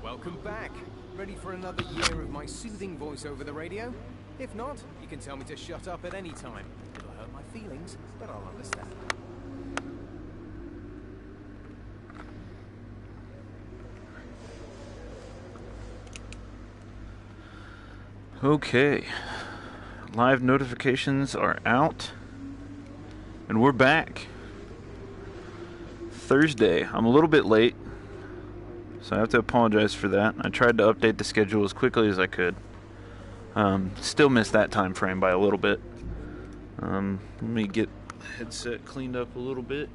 Welcome back. Ready for another year of my soothing voice over the radio? If not, you can tell me to shut up at any time. It'll hurt my feelings, but I'll understand. Okay. Live notifications are out. And we're back. Thursday. I'm a little bit late, so I have to apologize for that. I tried to update the schedule as quickly as I could. Still missed that time frame by a little bit. Let me get the headset cleaned up a little bit.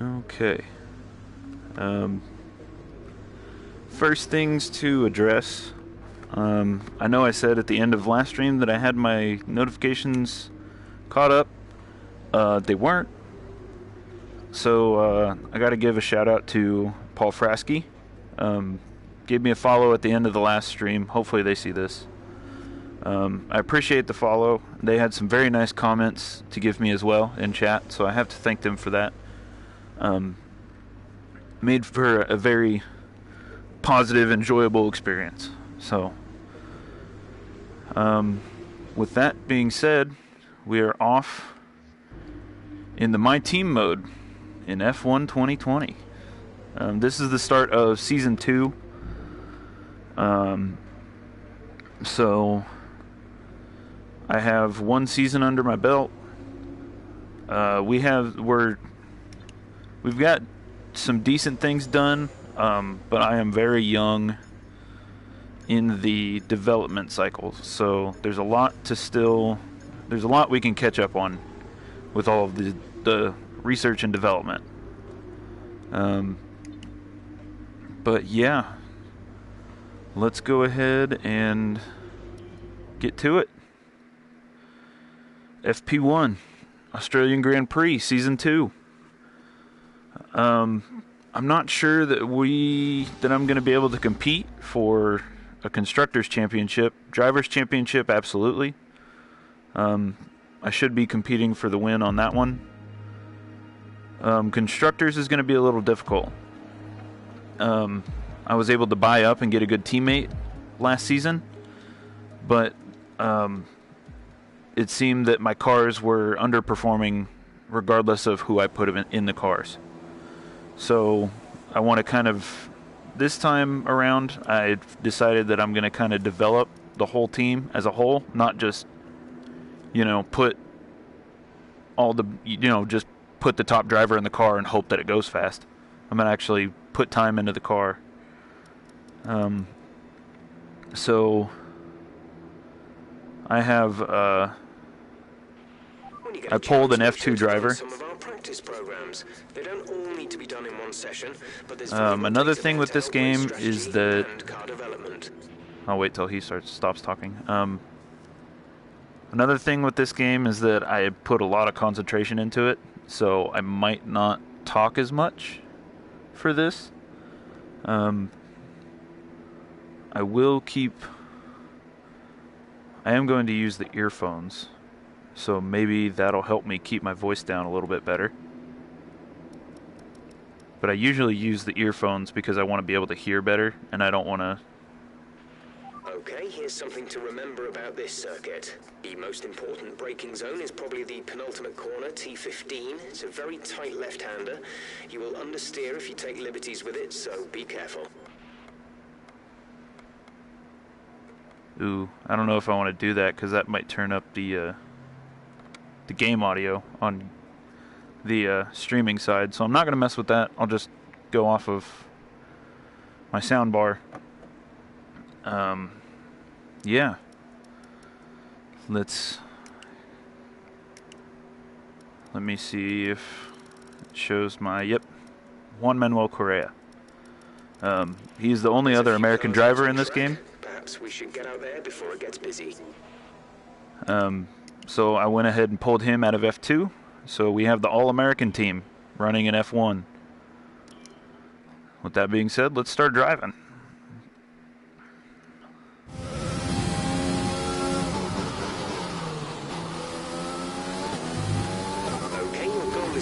Okay. First things to address. I know I said at the end of last stream that I had my notifications caught up. They weren't. So I got to give a shout out to Paul Frasky. Gave me a follow at the end of the last stream. Hopefully they see this. I appreciate the follow. They had some very nice comments to give me as well in chat, so I have to thank them for that. Made for a very positive, enjoyable experience. So, with that being said, we are off in the My Team mode in F1 2020. This is the start of Season 2. So, I have one season under my belt. We've got some decent things done, but I am very young in the development cycle, so there's a lot we can catch up on with all of the research and development. But yeah, let's go ahead and get to it. FP1, Australian Grand Prix, Season 2. I'm not sure that I'm going to be able to compete for a Constructors' Championship. Drivers' Championship, absolutely. I should be competing for the win on that one. Constructors is going to be a little difficult. I was able to buy up and get a good teammate last season, but it seemed that my cars were underperforming regardless of who I put in the cars. So I want to kind of, this time around, I decided that I'm going to kind of develop the whole team as a whole, not just, put just put the top driver in the car and hope that it goes fast. I'm going to actually put time into the car. So I have, I pulled an F2 driver. They don't all need to be done in one session, but another thing with this game is that I'll wait till he stops talking. Another thing with this game is that I put a lot of concentration into it, so I might not talk as much for this. I am going to use the earphones, so maybe that'll help me keep my voice down a little bit better. But I usually use the earphones because I want to be able to hear better, and I don't want to... Okay, here's something to remember about this circuit. The most important braking zone is probably the penultimate corner, T15. It's a very tight left-hander. You will understeer if you take liberties with it, so be careful. Ooh, I don't know if I want to do that because that might turn up the game audio on the streaming side, so I'm not going to mess with that. I'll just go off of my sound bar. Yeah. Let me see if it shows my, Juan Manuel Correa. He's the only other American driver in this game. Perhaps we should get out there before it gets busy. So I went ahead and pulled him out of F2. So we have the All-American team running in F1. With that being said, let's start driving.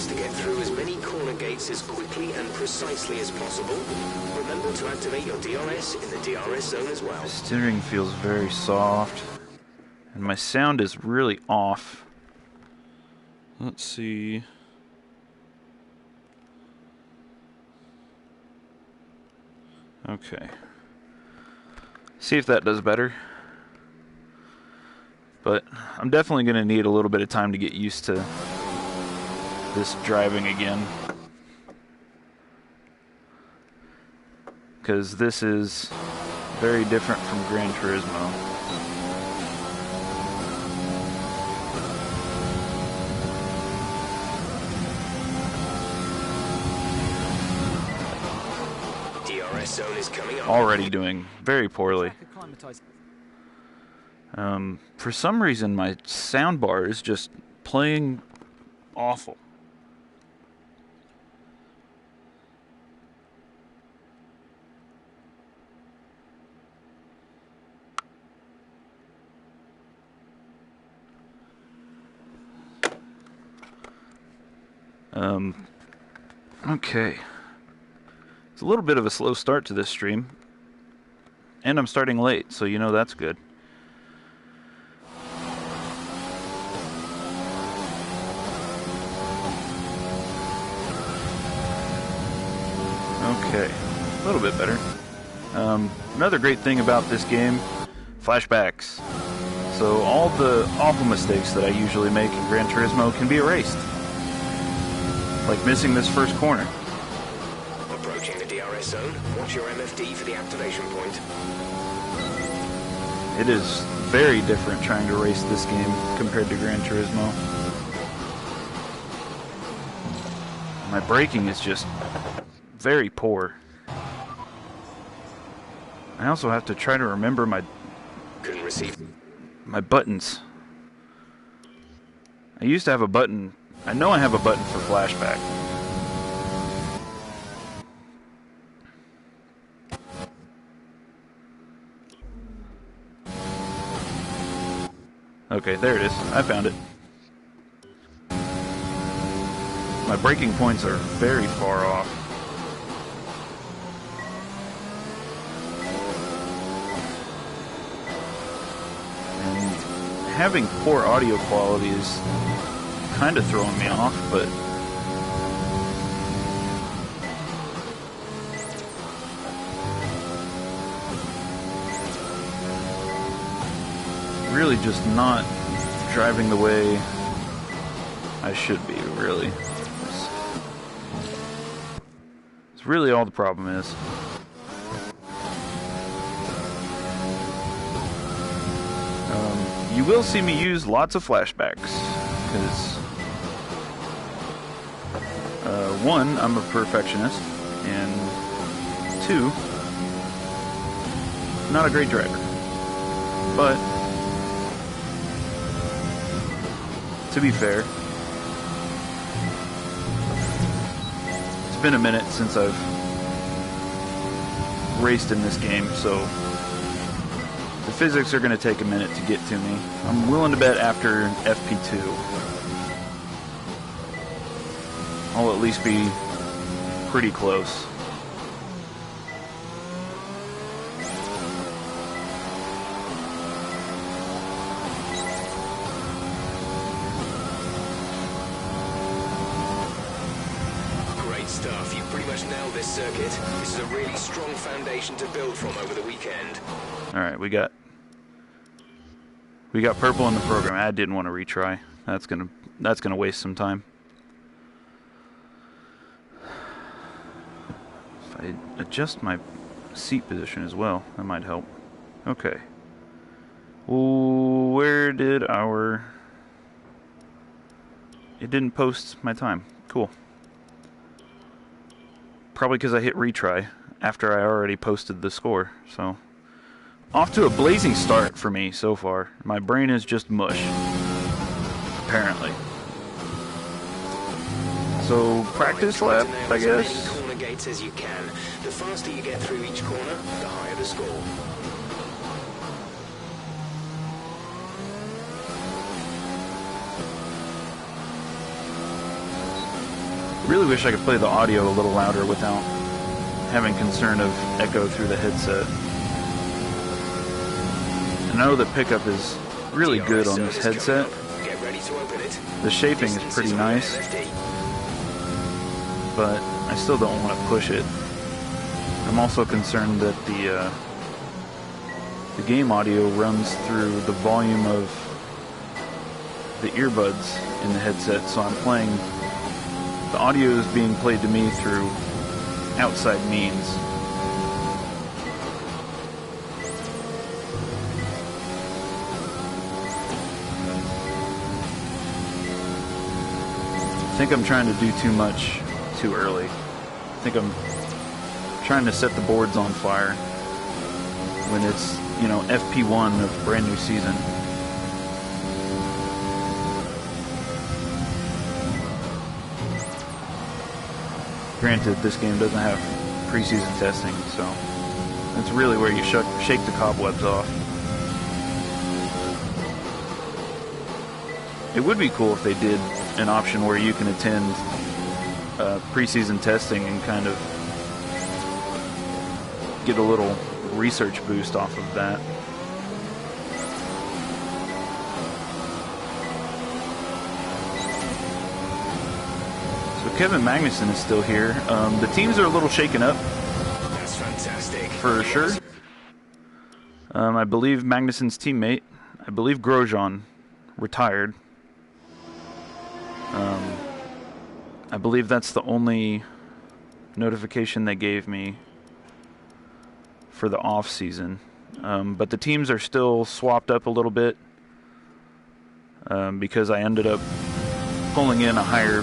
best to get through as many corner gates as quickly and precisely as possible. Remember to activate your DRS in the DRS zone as well. The steering feels very soft, and my sound is really off. Let's see. Okay. See if that does better. But I'm definitely going to need a little bit of time to get used to this driving again. Because this is very different from Gran Turismo. DRS zone is coming up. Already doing very poorly. For some reason, my soundbar is just playing awful. Okay. It's a little bit of a slow start to this stream. And I'm starting late, so you know that's good. Okay, a little bit better. Another great thing about this game, flashbacks. So all the awful mistakes that I usually make in Gran Turismo can be erased. Like missing this first corner. Approaching the DRS zone, watch your MFD for the activation point. It is very different trying to race this game compared to Gran Turismo. My braking is just very poor. I also have to try to remember my buttons. I used to have a button. I know I have a button for flashback. Okay, there it is. I found it. My braking points are very far off. And having poor audio quality is kind of throwing me off, but really just not driving the way I should be, really. It's really all the problem is. You will see me use lots of flashbacks, because one, I'm a perfectionist, and two, not a great driver. But to be fair, it's been a minute since I've raced in this game, so the physics are going to take a minute to get to me. I'm willing to bet after FP2 I'll at least be pretty close. Great stuff. You've pretty much nailed this circuit. This is a really strong foundation to build from over the weekend. Alright, we got purple in the program. I didn't want to retry. That's gonna waste some time. If I adjust my seat position as well, that might help. Okay. Where did our... It didn't post my time. Cool. Probably because I hit retry after I already posted the score, so... Off to a blazing start for me so far. My brain is just mush. Apparently. So, practice lap, I guess? As many corner gates as you can. The faster you get through each corner, the higher the score. Really wish I could play the audio a little louder without having concern of echo through the headset. I know the pickup is really good on this headset. Get ready to open it. The shaping is pretty nice, but I still don't want to push it. I'm also concerned that the game audio runs through the volume of the earbuds in the headset, so I'm playing, the audio is being played to me through outside means. I think I'm trying to do too much too early. I think I'm trying to set the boards on fire when it's, you know, FP1 of a brand new season. Granted, this game doesn't have preseason testing, so that's really where you shake the cobwebs off. It would be cool if they did an option where you can attend preseason testing and kind of get a little research boost off of that. So Kevin Magnussen is still here. The teams are a little shaken up. That's fantastic. For sure. I believe Magnussen's teammate, I believe Grosjean, retired. I believe that's the only notification they gave me for the off season. But the teams are still swapped up a little bit because I ended up pulling in a higher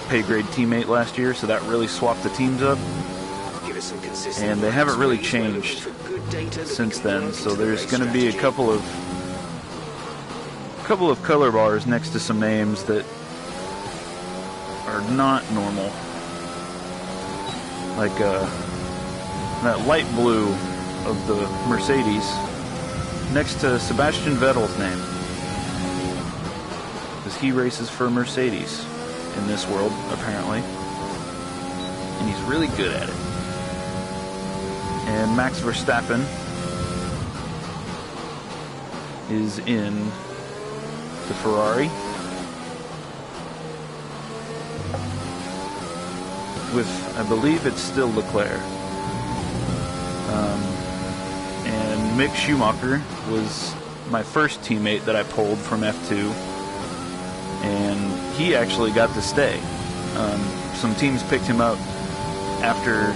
pay grade teammate last year, so that really swapped the teams up. And they haven't really changed since then, so there's going to be a couple of color bars next to some names that are not normal, like that light blue of the Mercedes next to Sebastian Vettel's name, because he races for Mercedes in this world apparently, and he's really good at it. And Max Verstappen is in the Ferrari with, I believe it's still Leclerc. And Mick Schumacher was my first teammate that I pulled from F2, and he actually got to stay. Some teams picked him up after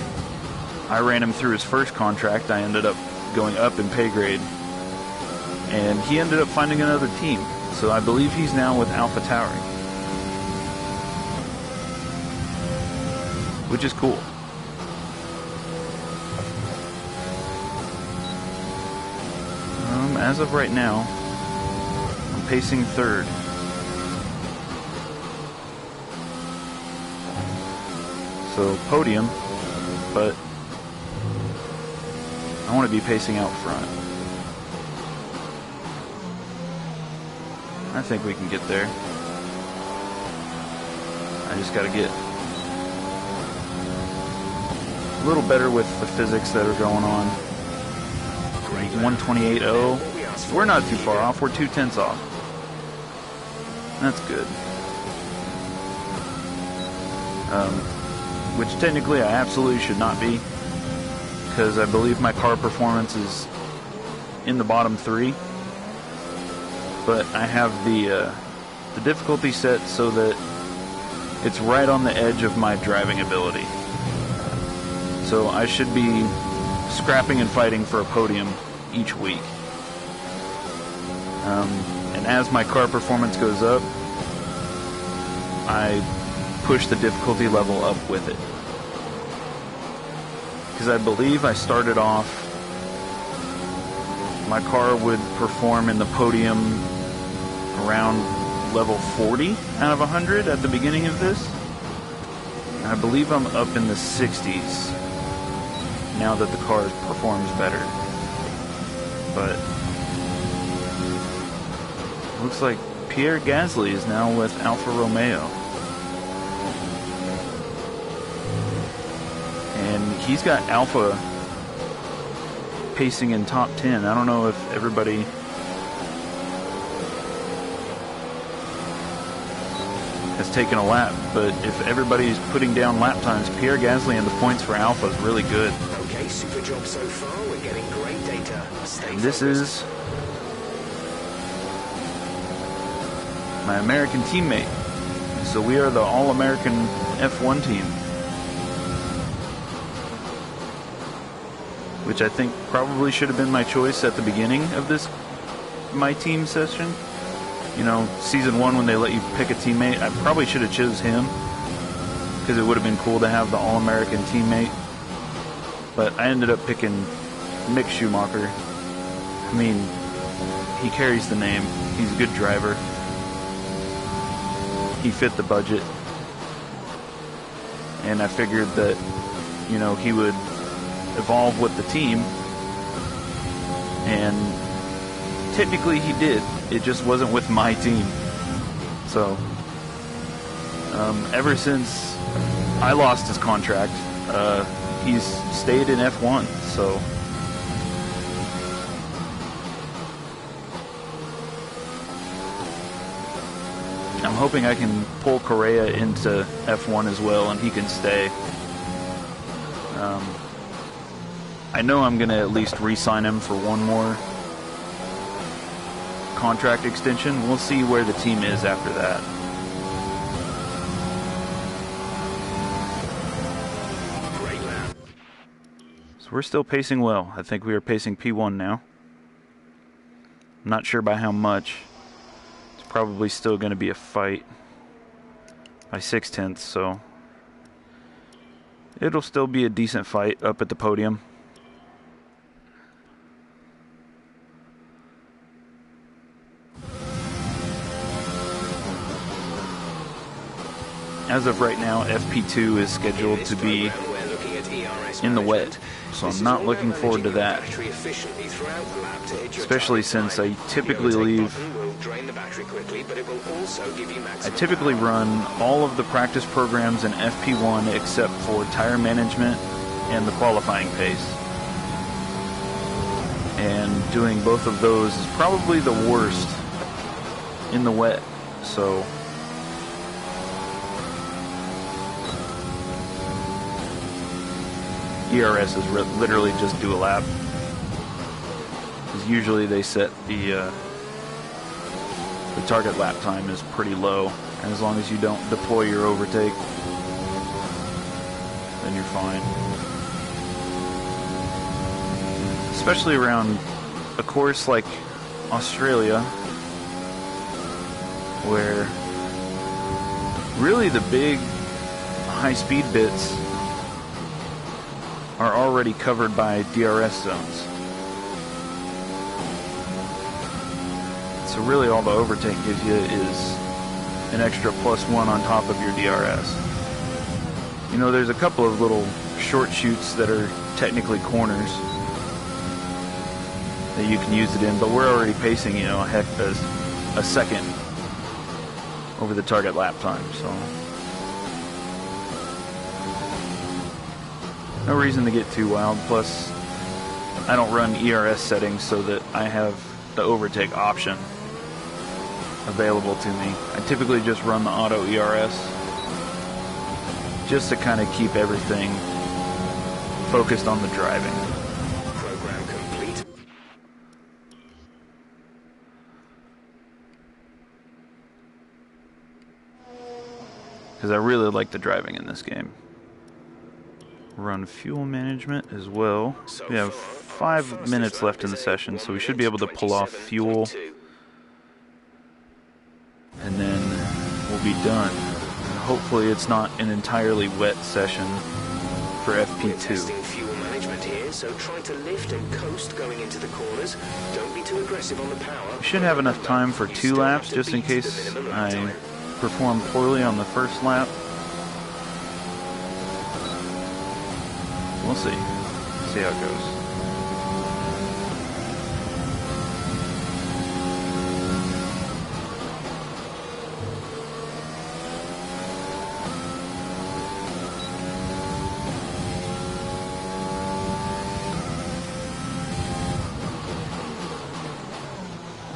I ran him through his first contract. I ended up going up in pay grade, and he ended up finding another team. So I believe he's now with AlphaTauri, which is cool. As of right now, I'm pacing third. So podium, but I want to be pacing out front. I think we can get there. I just got to get a little better with the physics that are going on. 128.0. We're not too far off. We're 0.2 off. That's good. Which technically I absolutely should not be, because I believe my car performance is in the bottom 3. But I have the difficulty set so that it's right on the edge of my driving ability. So I should be scrapping and fighting for a podium each week. And as my car performance goes up, I push the difficulty level up with it. Because I believe I started off, my car would perform in the podium around level 40 out of 100 at the beginning of this. And I believe I'm up in the 60s now that the car performs better. But looks like Pierre Gasly is now with Alfa Romeo. and he's got Alpha pacing in top 10. I don't know if everybody has taken a lap, but if everybody's putting down lap times, Pierre Gasly and the points for Alpha is really good. Okay, super job so far. We're getting great data. And this is my American teammate. So we are the All-American F1 team, which I think probably should have been my choice at the beginning of this my team session. You know, season 1 when they let you pick a teammate, I probably should have chose him because it would have been cool to have the All-American teammate. But I ended up picking Mick Schumacher. I mean, he carries the name. He's a good driver. He fit the budget. And I figured that, you know, he would evolve with the team. And technically he did. It just wasn't with my team. So, ever since I lost his contract, he's stayed in F1, so I'm hoping I can pull Correa into F1 as well and he can stay. I know I'm going to at least re-sign him for one more contract extension. We'll see where the team is after that. So we're still pacing well. I think we are pacing P1 now. I'm not sure by how much. It's probably still going to be a fight by 6/10, so it'll still be a decent fight up at the podium. As of right now, FP2 is scheduled to be in the wet, so I'm not looking forward to that. Especially since I typically run all of the practice programs in FP1 except for tire management and the qualifying pace. And doing both of those is probably the worst in the wet, so ERS is literally just do a lap. Because usually they set the target lap time is pretty low, and as long as you don't deploy your overtake, then you're fine. Especially around a course like Australia, where really the big high-speed bits are already covered by DRS zones. So really all the overtake gives you is an extra +1 on top of your DRS. You know, there's a couple of little short chutes that are technically corners that you can use it in, but we're already pacing, you know, a second over the target lap time, so no reason to get too wild. Plus, I don't run ERS settings so that I have the overtake option available to me. I typically just run the auto ERS just to kind of keep everything focused on the driving. Program complete. Because I really like the driving in this game. Run fuel management as well. We have 5 minutes left in the session, so we should be able to pull off fuel, and then we'll be done. And hopefully it's not an entirely wet session for FP2. Fuel management here, so try to lift and coast going into the corners. Don't be too aggressive on the power. We should have enough time for 2 laps, just in case I perform poorly on the first lap. We'll see. See how it goes.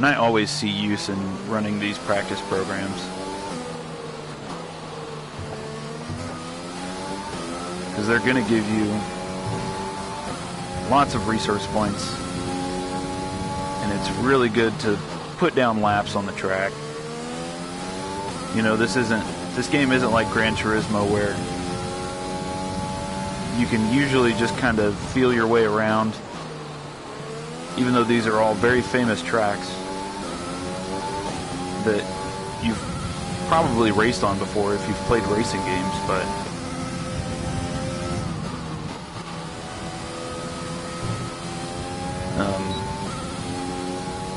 And I always see use in running these practice programs, because they're going to give you lots of resource points, and it's really good to put down laps on the track. You know, this game isn't like Gran Turismo where you can usually just kind of feel your way around, even though these are all very famous tracks that you've probably raced on before if you've played racing games, but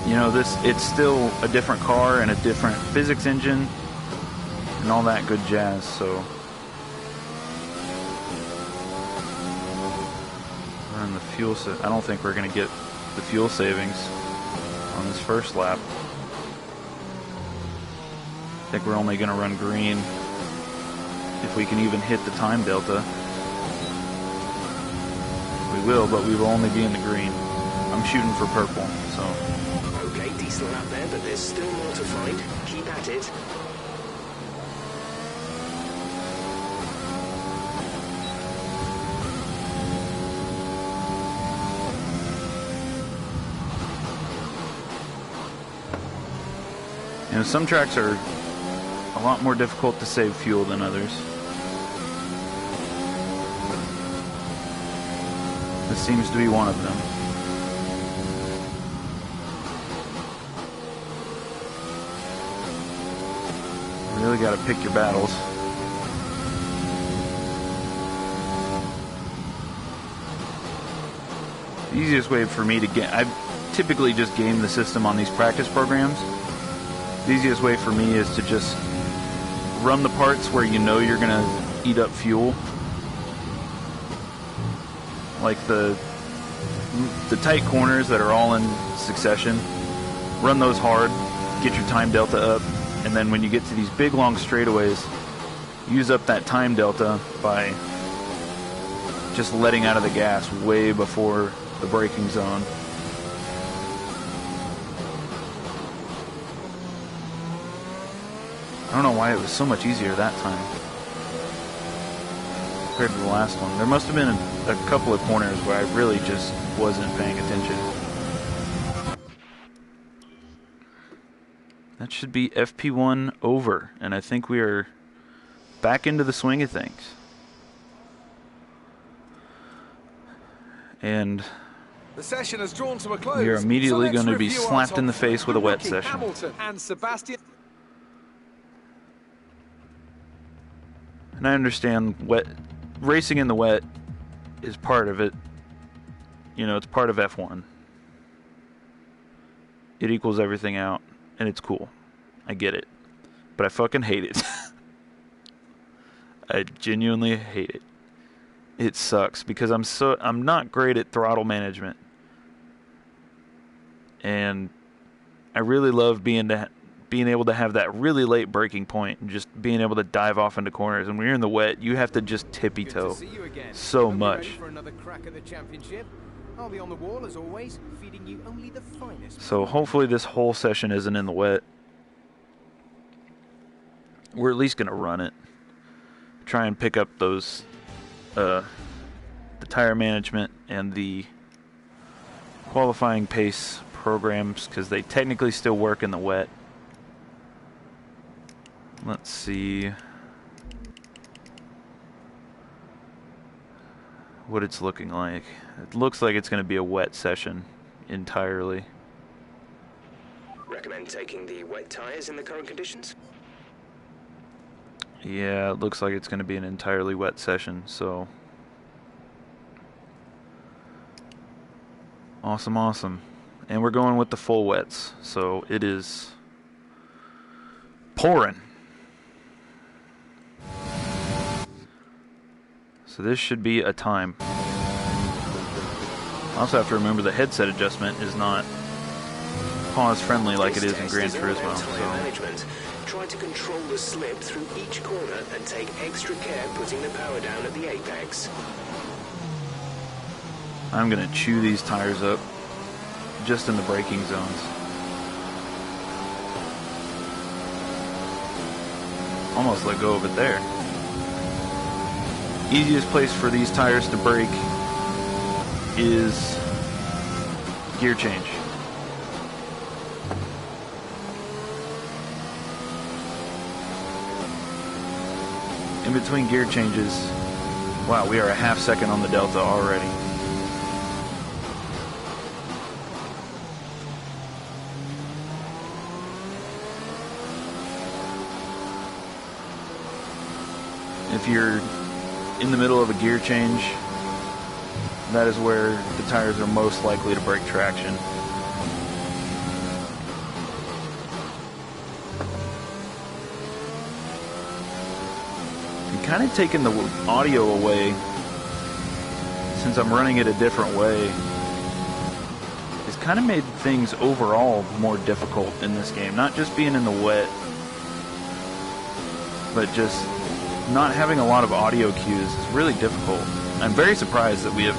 you know, it's still a different car and a different physics engine and all that good jazz, so run the fuel. I don't think we're going to get the fuel savings on this first lap. I think we're only going to run green if we can even hit the time delta. We will, but we will only be in the green. I'm shooting for purple, so. Okay, decent lap there, but there's still more to find. Keep at it. You know, some tracks are a lot more difficult to save fuel than others. This seems to be one of them. You really got to pick your battles. The easiest way for me to get... I typically just game the system on these practice programs. The easiest way for me is to just run the parts where you know you're going to eat up fuel. Like the tight corners that are all in succession. Run those hard, get your time delta up, and then when you get to these big long straightaways, use up that time delta by just letting out of the gas way before the braking zone. I don't know why it was so much easier that time compared to the last one. There must have been a couple of corners where I really just wasn't paying attention. That should be FP1 over, and I think we are back into the swing of things. And the session has drawn to a close. We are immediately going to be review slapped in the face with a wet session. Hamilton and Sebastian. And I understand racing in the wet is part of it. You know, it's part of F1. It equals everything out, and it's cool. I get it. But I fucking hate it. I genuinely hate it. It sucks because I'm not great at throttle management. And I really love being able to have that really late braking point and just being able to dive off into corners. And when you're in the wet, you have to just tippy-toe so much. For another crack at the championship. I'll be on the wall as always, feeding you only the finest. So hopefully this whole session isn't in the wet. We're at least going to run it. Try and pick up those the tire management and the qualifying pace programs, because they technically still work in the wet. Let's see what it's looking like. It looks like it's going to be a wet session entirely. Recommend taking the wet tires in the current conditions? Yeah, it looks like it's going to be an entirely wet session, so awesome, awesome. And we're going with the full wets, so it is pouring. So this should be a time. I also have to remember the headset adjustment is not pause friendly like it is in Gran Turismo. So try to control the slip through each corner and take extra care putting the power down at the apex. I'm going to chew these tires up just in the braking zones. almost let go of it there. Easiest place for these tires to break is gear change. In between gear changes, wow, we are a half second on the Delta already. If you're in the middle of a gear change, that is where the tires are most likely to break traction. I'm kind of taking the audio away since I'm running it a different way. It's kind of made things overall more difficult in this game. Not just being in the wet, but just not having a lot of audio cues is really difficult. I'm very surprised that we have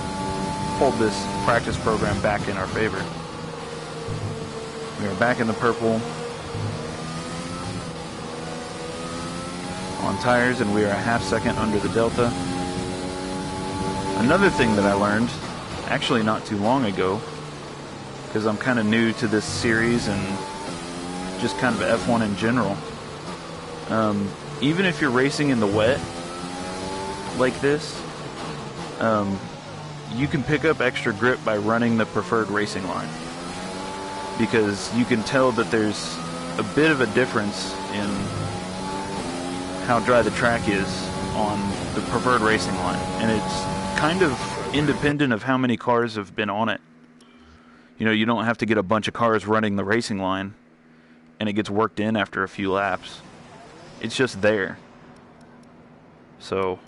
pulled this practice program back in our favor. We are back in the purple on tires, and we are a half second under the Delta. Another thing that I learned, actually not too long ago, because I'm kind of new to this series and just kind of F1 in general, even if you're racing in the wet like this, you can pick up extra grip by running the preferred racing line, because you can tell that there's a bit of a difference in how dry the track is on the preferred racing line, and it's kind of independent of how many cars have been on it. You know, you don't have to get a bunch of cars running the racing line and it gets worked in after a few laps. It's just there. So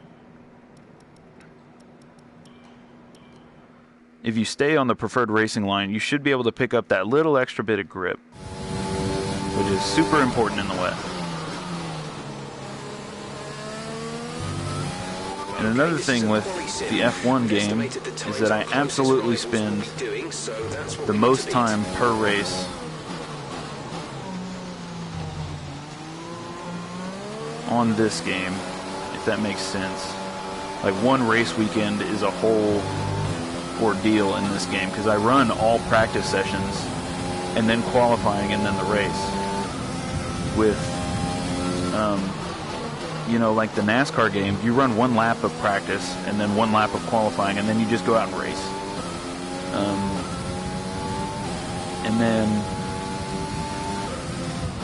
if you stay on the preferred racing line, you should be able to pick up that little extra bit of grip, which is super important in the wet. And another thing with the F1 game is that I absolutely spend the most time per race on this game, if that makes sense. Like, one race weekend is a whole ordeal in this game, because I run all practice sessions and then qualifying and then the race with you know, like the NASCAR game, you run one lap of practice and then one lap of qualifying, and then you just go out and race. And then,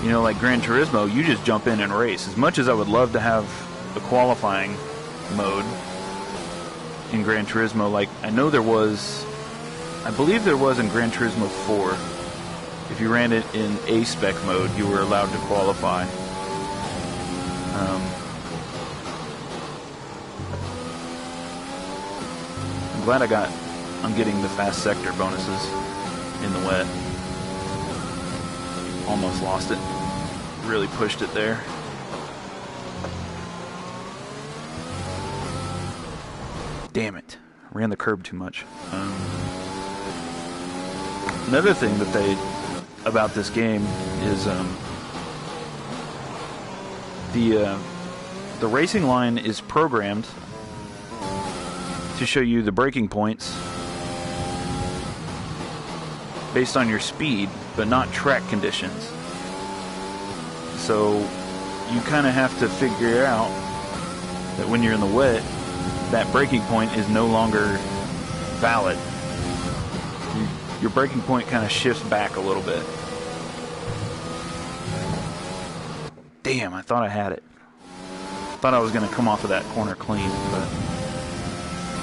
you know, like Gran Turismo, you just jump in and race. As much as I would love to have the qualifying mode in Gran Turismo, like I know there was, I believe there was in Gran Turismo 4, if you ran it in A-spec mode, you were allowed to qualify. I'm glad I'm getting the fast sector bonuses in the wet. Almost lost it. Really pushed it there. Damn it. Ran the curb too much. Another thing that about this game is the racing line is programmed to show you the braking points based on your speed, but not track conditions. So you kind of have to figure out that when you're in the wet, that braking point is no longer valid. Your braking point kind of shifts back a little bit. Damn, I thought I had it. Thought I was going to come off of that corner clean, but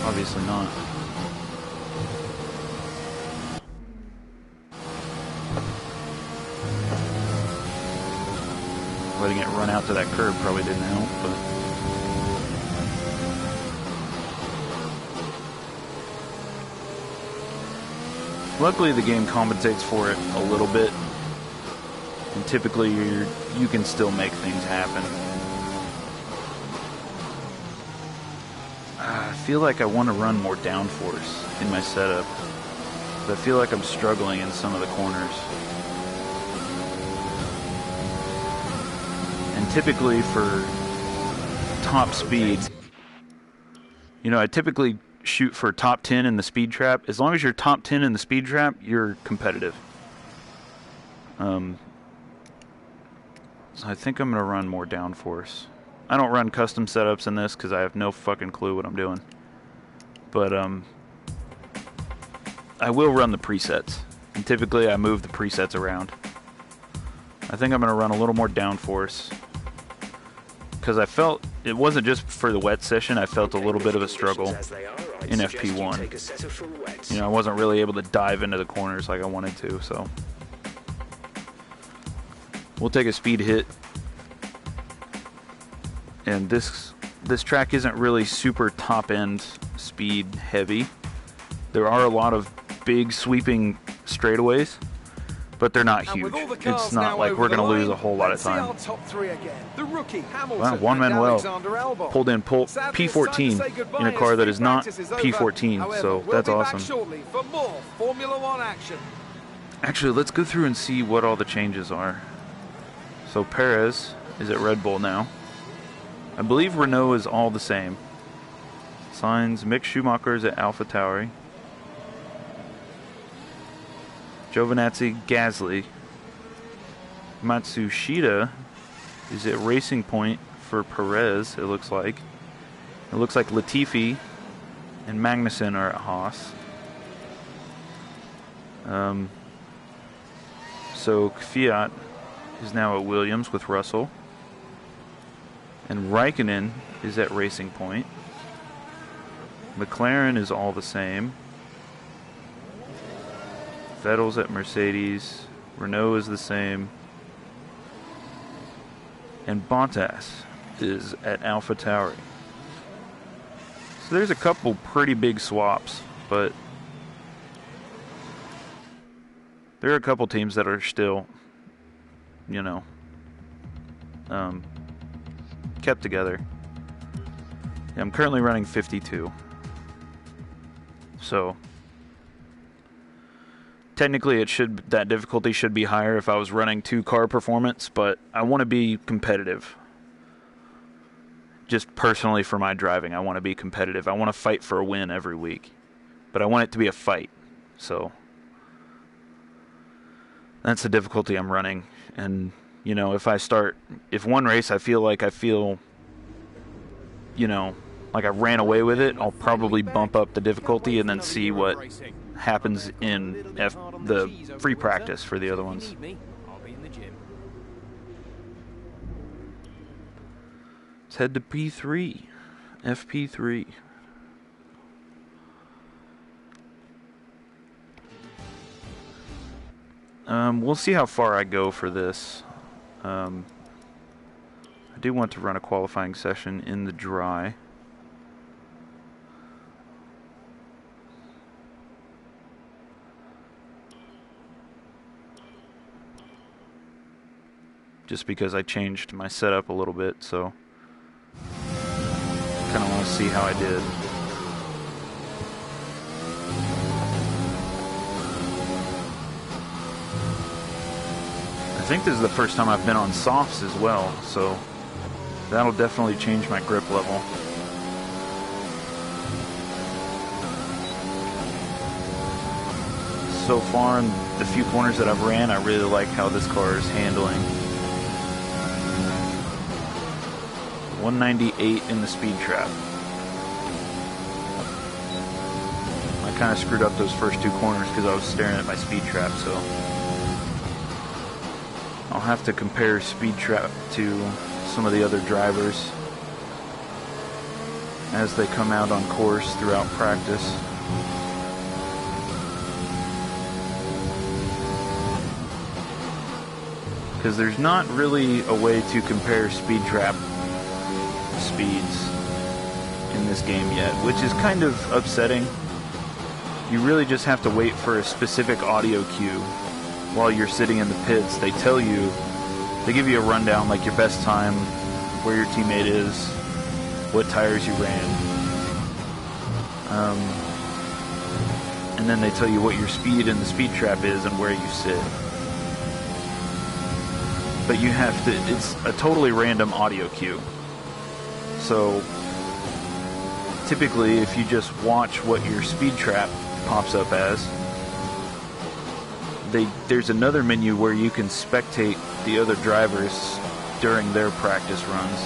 obviously not. Letting it run out to that curb probably didn't help, but luckily the game compensates for it a little bit, and typically you can still make things happen. I feel like I want to run more downforce in my setup, but I feel like I'm struggling in some of the corners. And typically for top speed, you know, I typically shoot for top 10 in the speed trap. As long as you're top 10 in the speed trap, you're competitive. So I think I'm going to run more downforce. I don't run custom setups in this because I have no fucking clue what I'm doing. But I will run the presets. And typically I move the presets around. I think I'm going to run a little more downforce. Because I felt, it wasn't just for the wet session, I felt a little bit of a struggle in FP1. You know, I wasn't really able to dive into the corners like I wanted to, so. We'll take a speed hit. And this track isn't really super top-end speed heavy. There are a lot of big sweeping straightaways, but they're not huge. It's not like we're going to lose a whole lot of time. Wow, Juan Manuel pulled in P14 in a car that is not P14, so that's awesome. Actually, let's go through and see what all the changes are. So Perez is at Red Bull now. I believe Renault is all the same. Sainz, Mick Schumacher is at AlphaTauri. Giovinazzi, Gasly. Matsushita is at Racing Point for Perez, it looks like. It looks like Latifi and Magnussen are at Haas. So Fiat is now at Williams with Russell. And Raikkonen is at Racing Point. McLaren is all the same. Vettel's at Mercedes. Renault is the same. And Bottas is at AlphaTauri. So there's a couple pretty big swaps, but there are a couple teams that are still, you know, kept together. Yeah, I'm currently running 52. So technically that difficulty should be higher if I was running 2-car performance, but I want to be competitive. Just personally for my driving, I want to be competitive. I want to fight for a win every week. But I want it to be a fight. So that's the difficulty I'm running. And, you know, if one race I feel, you know, like I ran away with it, I'll probably bump up the difficulty and then see what happens in the free practice for the other ones. Let's head to P3, FP3. We'll see how far I go for this. I do want to run a qualifying session in the dry. Just because I changed my setup a little bit, so kind of want to see how I did. I think this is the first time I've been on softs as well, so that'll definitely change my grip level. So far in the few corners that I've ran, I really like how this car is handling. 198 in the speed trap. I kind of screwed up those first 2 corners because I was staring at my speed trap, so I'll have to compare speed trap to some of the other drivers as they come out on course throughout practice. Because there's not really a way to compare speed trap speeds in this game yet, which is kind of upsetting. You really just have to wait for a specific audio cue while you're sitting in the pits. They give you a rundown, like your best time, where your teammate is, what tires you ran, and then they tell you what your speed in the speed trap is and where you sit. but you have to, it's a totally random audio cue. So typically if you just watch what your speed trap pops up as, there's another menu where you can spectate the other drivers during their practice runs,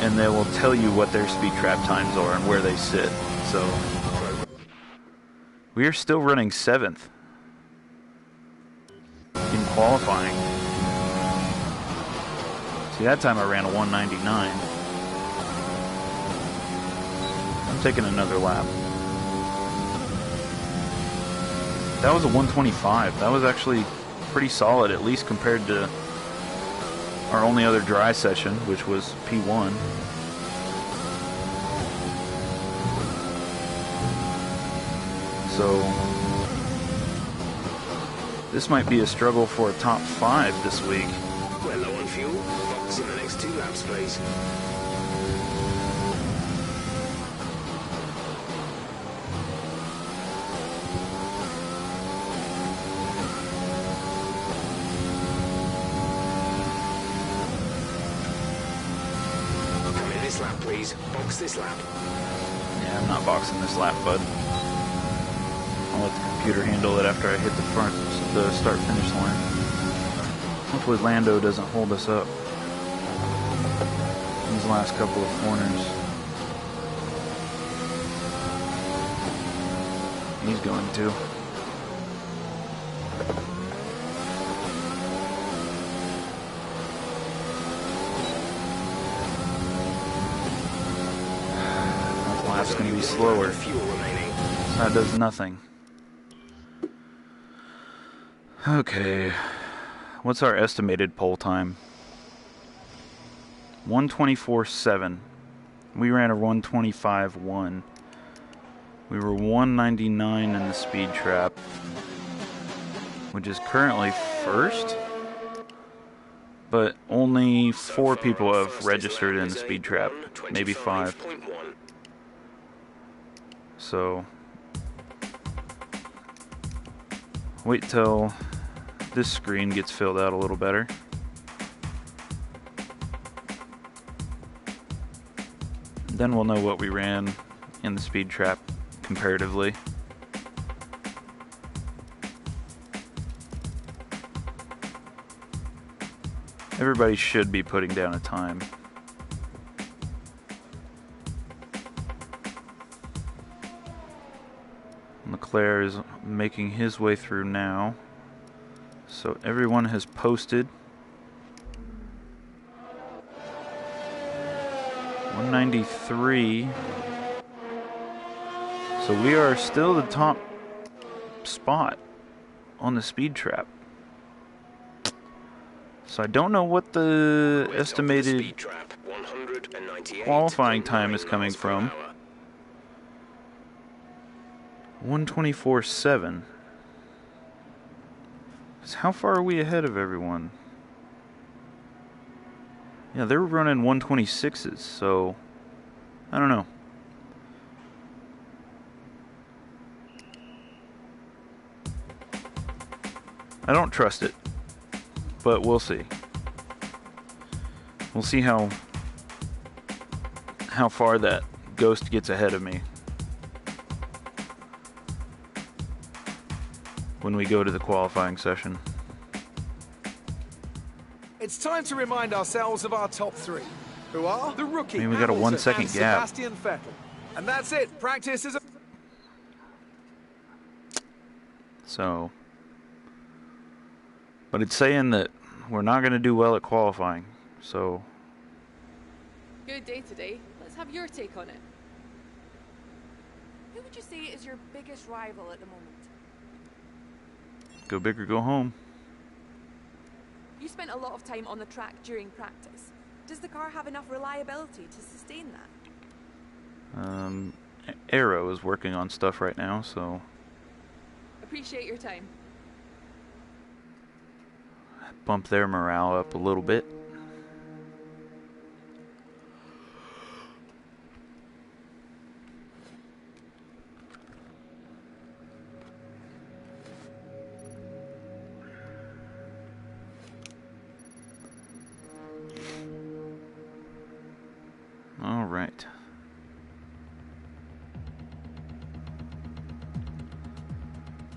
and they will tell you what their speed trap times are and where they sit. So we are still running 7th in qualifying. See, that time I ran a 199. I'm taking another lap. That was a 125. That was actually pretty solid, at least compared to our only other dry session, which was P1. So this might be a struggle for a top 5 this week. We're low on fuel. Box in the next 2 laps, please. Come in this lap, please. Box this lap. Yeah, I'm not boxing this lap, bud. I'll let the computer handle it after I hit the start-finish line. Hopefully Lando doesn't hold us up these last couple of corners. He's going to. That lap's going to be slower. That does nothing. Okay. What's our estimated pole time? 124.7. We ran a 125.1. We were 199 in the speed trap, which is currently first, but only 4 people have registered in the speed trap, maybe 5. So wait till this screen gets filled out a little better. Then we'll know what we ran in the speed trap comparatively. Everybody should be putting down a time. Leclerc is making his way through now. So everyone has posted. 193. So we are still the top spot on the speed trap. So I don't know what the estimated qualifying time is coming from. 124.7. So how far are we ahead of everyone? Yeah, they're running 126s, so I don't know. I don't trust it, but we'll see. We'll see how far that ghost gets ahead of me when we go to the qualifying session. It's time to remind ourselves of our top 3, who are the rookie. I mean, we got a 1 second and gap. Sebastian Vettel. And that's it. Practice is. So, but it's saying that we're not going to do well at qualifying. So, Good day today. Let's have your take on it. Who would you say is your biggest rival at the moment? go big or go home. You spent a lot of time on the track during practice. Does the car have enough reliability to sustain that? Aero is working on stuff right now, so Appreciate your time. bump their morale up a little bit.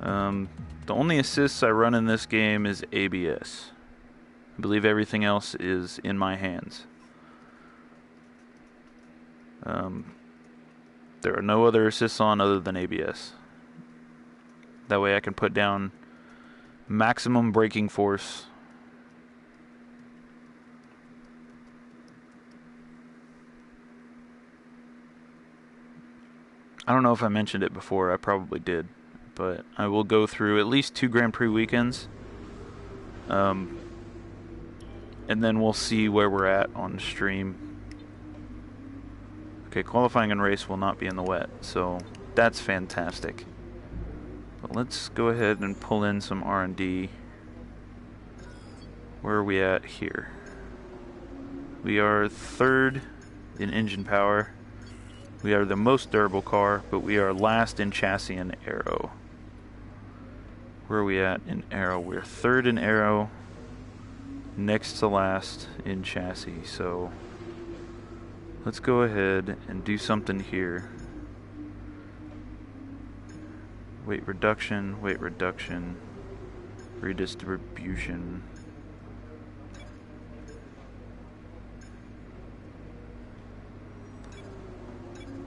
The only assists I run in this game is ABS. I believe everything else is in my hands. There are no other assists on other than ABS. That way I can put down maximum braking force. I don't know if I mentioned it before, I probably did, but I will go through at least 2 Grand Prix weekends, and then we'll see where we're at on stream. Okay, qualifying and race will not be in the wet, so that's fantastic. But let's go ahead and pull in some R&D. Where are we at here? We are 3rd in engine power. We are the most durable car, but we are last in chassis and aero. Where are we at in aero? We're 3rd in aero, next to last in chassis. So let's go ahead and do something here. Weight reduction, redistribution.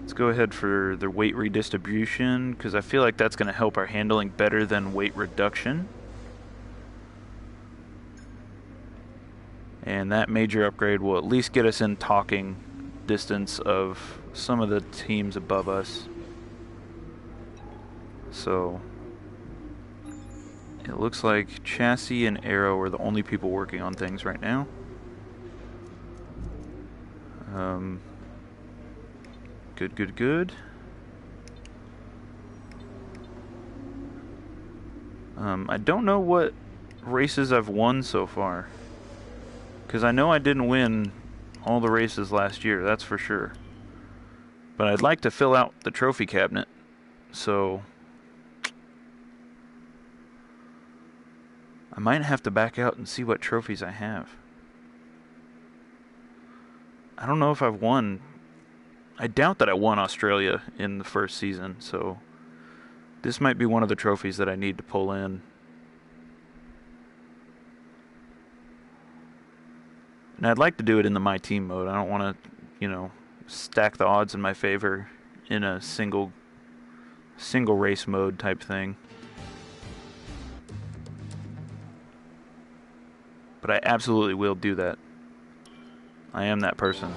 Let's go ahead for the weight redistribution, because I feel like that's going to help our handling better than weight reduction. And that major upgrade will at least get us in talking distance of some of the teams above us. So it looks like chassis and aero are the only people working on things right now. Good. I don't know what races I've won so far, because I know I didn't win all the races last year, that's for sure. But I'd like to fill out the trophy cabinet, so I might have to back out and see what trophies I have. I don't know if I've won. I doubt that I won Australia in the first season, so this might be one of the trophies that I need to pull in. And I'd like to do it in the My Team mode. I don't want to, stack the odds in my favor in a single race mode type thing. But I absolutely will do that. I am that person.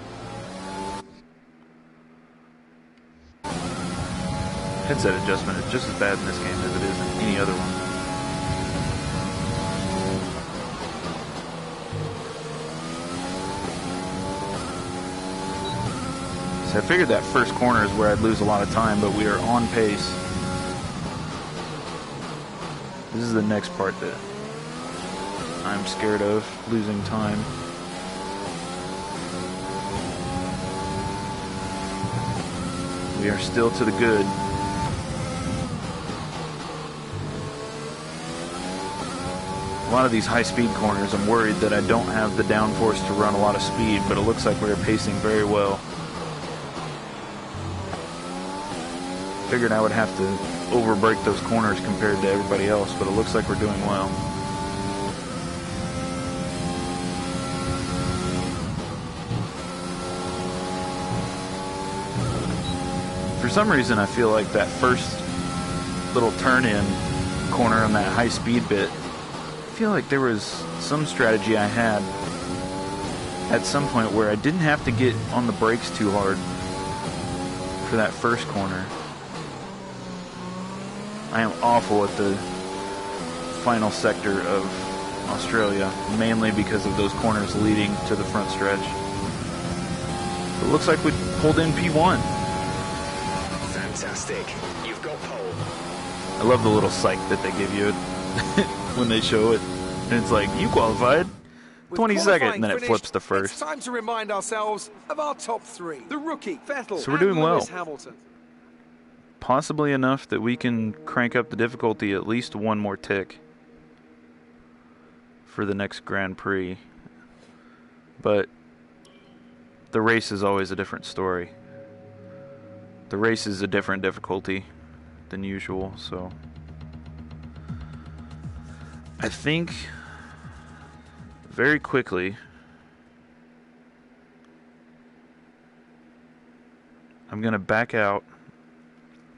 Headset adjustment is just as bad in this game as it is in any other one. So I figured that first corner is where I'd lose a lot of time, but we are on pace. This is the next part that I'm scared of, losing time. We are still to the good. A lot of these high-speed corners, I'm worried that I don't have the downforce to run a lot of speed, but it looks like we're pacing very well. Figured I would have to overbrake those corners compared to everybody else, but it looks like we're doing well. For some reason, I feel like that first little turn-in corner on that high-speed bit, I feel like there was some strategy I had at some point where I didn't have to get on the brakes too hard for that first corner. I am awful at the final sector of Australia, mainly because of those corners leading to the front stretch. It looks like we pulled in P1. Fantastic. You've got pole. I love the little psych that they give you when they show it. And it's like, you qualified. 22nd, and then it flips to first. It's time to remind ourselves of our top 3. The rookie, Vettel, so we're doing and well. Lewis Hamilton. Possibly enough that we can crank up the difficulty at least one more tick for the next Grand Prix. But the race is always a different story. The race is a different difficulty than usual, so I think very quickly I'm going to back out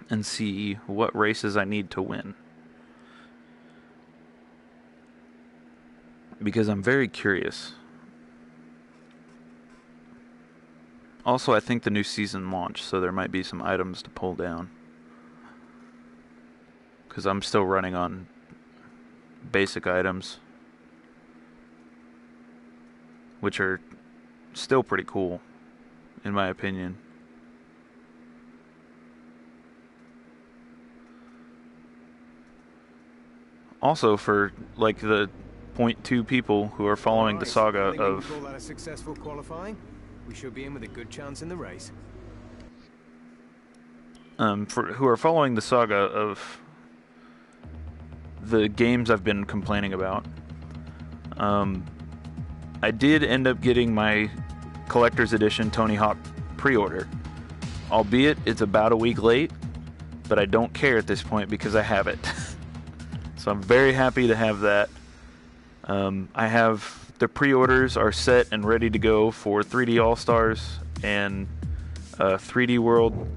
and see what races I need to win. Because I'm very curious. Also, I think the new season launched, so there might be some items to pull down. Because I'm still running on basic items, which are still pretty cool, in my opinion. Also, for like the 0.2 people who are following the saga of... Call that a successful qualifying? We should be in with a good chance in the race. who are following the saga of the games I've been complaining about, I did end up getting my collector's edition Tony Hawk pre-order, albeit it's about a week late, but I don't care at this point because I have it. So I'm very happy to have that. I have the pre-orders are set and ready to go for 3D All-Stars and 3D World.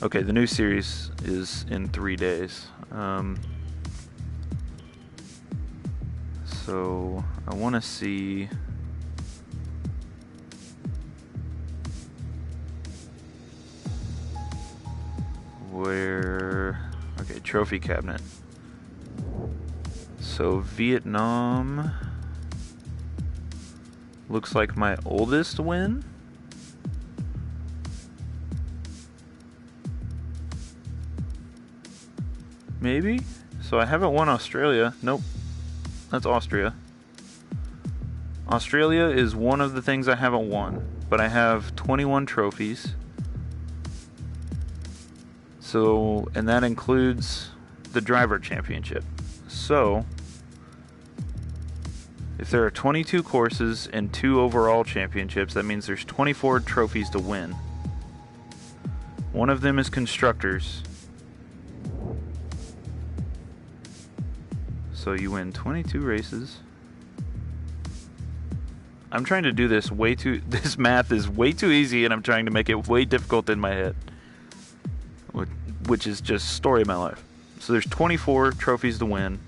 Okay, the new series is in 3 days. So I want to see where... Okay, trophy cabinet. So Vietnam looks like my oldest win. Maybe? So I haven't won Australia. Nope. That's Austria. Australia is one of the things I haven't won, but I have 21 trophies. So, and that includes the driver championship. So, if there are 22 courses and 2 overall championships, that means there's 24 trophies to win. One of them is constructors. So you win 22 races. I'm trying to do this way too... This math is way too easy, and I'm trying to make it way difficult in my head. Which is just story of my life. So there's 24 trophies to win.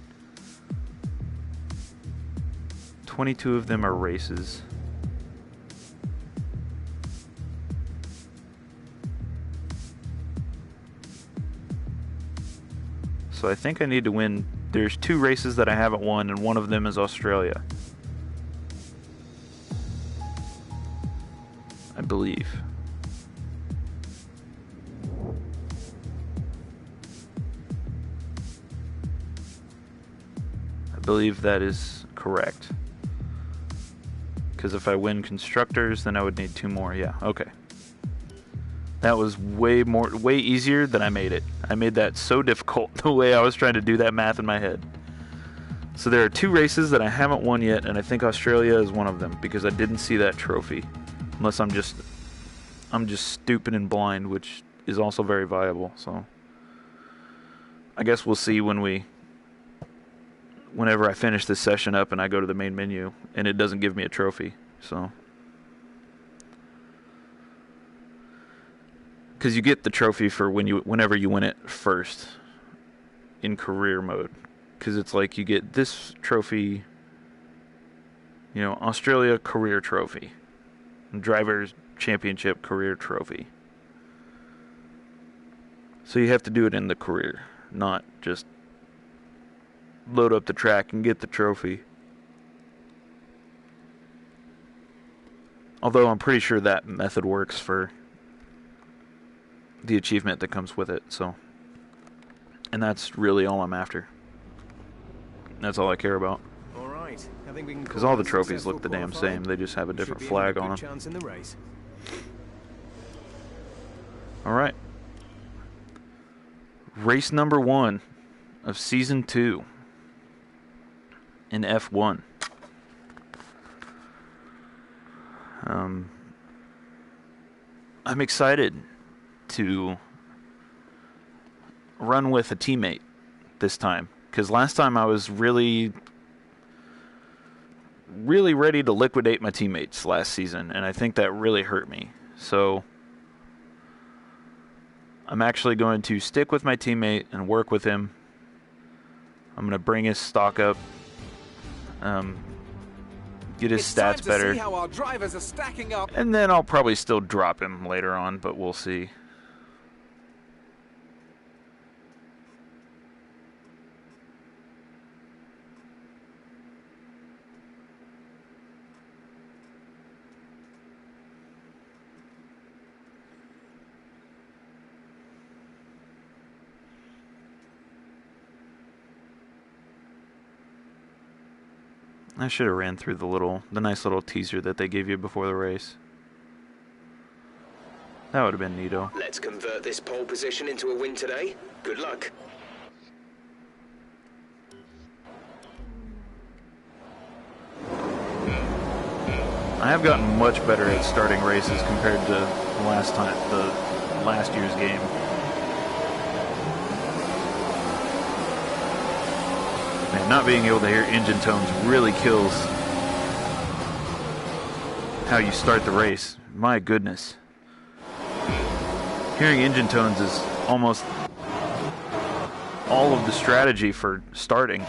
22 of them are races. So I think I need to win... There's 2 races that I haven't won, and one of them is Australia. I believe. I believe that is correct. Because if I win constructors, then I would need 2 more. Yeah, okay. That was way easier than I made it. I made that so difficult the way I was trying to do that math in my head. So there are 2 races that I haven't won yet, and I think Australia is one of them because I didn't see that trophy. Unless I'm just stupid and blind, which is also very viable. So I guess we'll see whenever I finish this session up and I go to the main menu and it doesn't give me a trophy. So because you get the trophy for whenever you win it first in career mode. Because it's like you get this trophy, Australia career trophy, Drivers Championship career trophy. So you have to do it in the career, not just load up the track and get the trophy. Although I'm pretty sure that method works for the achievement that comes with it, so. And that's really all I'm after. That's all I care about. All right. I think we can. Because all the trophies look the damn same. They just have a different flag on them. Chance in the race. All right. Race number 1 of season 2 in F1. I'm excited to run with a teammate this time. because last time I was really ready to liquidate my teammates last season, and I think that really hurt me. So I'm actually going to stick with my teammate and work with him. I'm going to bring his stock up, get his stats better, see how our drivers are stacking up. And then I'll probably still drop him later on, but we'll see. I should have ran through the nice little teaser that they gave you before the race. That would have been neato. Let's convert this pole position into a win today. Good luck. I have gotten much better at starting races compared to last year's game. Man, not being able to hear engine tones really kills how you start the race. My goodness. Hearing engine tones is almost all of the strategy for starting.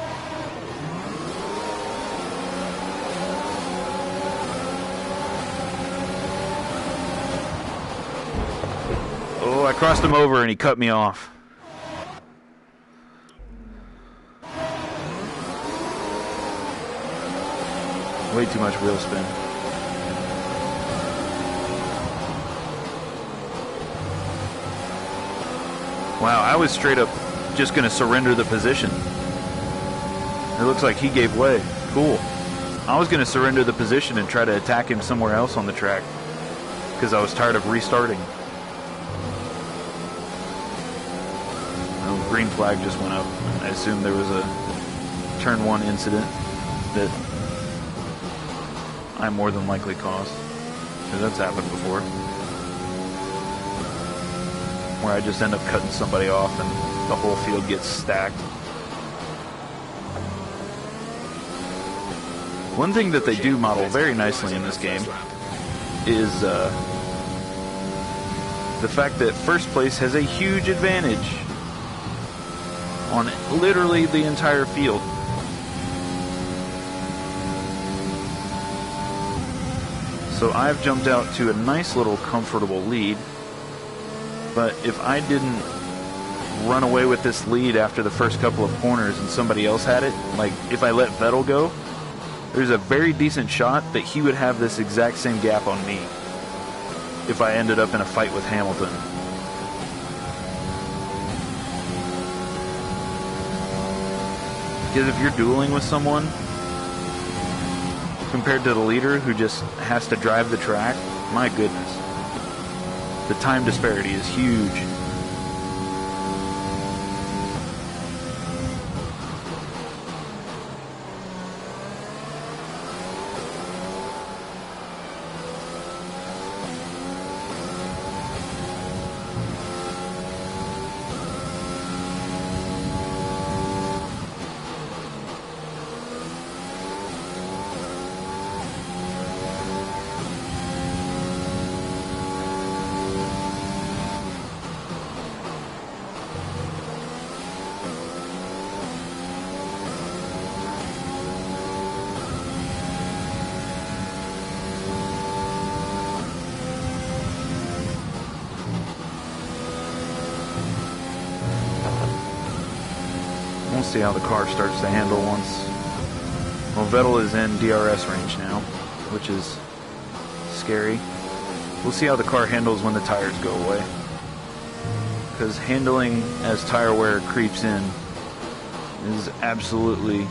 Oh, I crossed him over and he cut me off. Way too much wheel spin. Wow, I was straight up just going to surrender the position. It looks like he gave way. Cool. I was going to surrender the position and try to attack him somewhere else on the track because I was tired of restarting. Oh, green flag just went up. I assume there was a turn 1 incident that I more than likely caused, because that's happened before, where I just end up cutting somebody off and the whole field gets stacked. One thing that they do model very nicely in this game is the fact that first place has a huge advantage on literally the entire field. So I've jumped out to a nice little comfortable lead, but if I didn't run away with this lead after the first couple of corners and somebody else had it, like if I let Vettel go, there's a very decent shot that he would have this exact same gap on me if I ended up in a fight with Hamilton. Because if you're dueling with someone compared to the leader who just has to drive the track, my goodness. The time disparity is huge. We'll see how the car starts to handle once. Well, Vettel is in DRS range now, which is scary. We'll see how the car handles when the tires go away. Because handling as tire wear creeps in is absolutely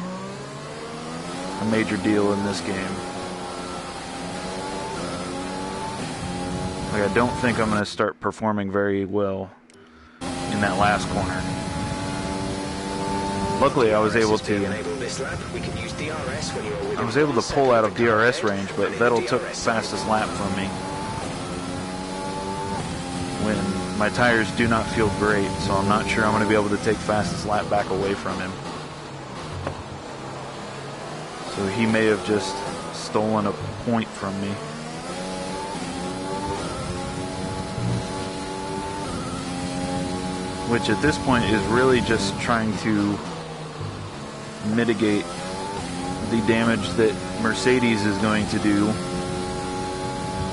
a major deal in this game. Like, I don't think I'm going to start performing very well in that last corner. Luckily, I was able to pull out of DRS range, but Vettel took fastest lap from me when my tires do not feel great, so I'm not sure I'm going to be able to take fastest lap back away from him. So he may have just stolen a point from me. Which at this point is really just trying to mitigate the damage that Mercedes is going to do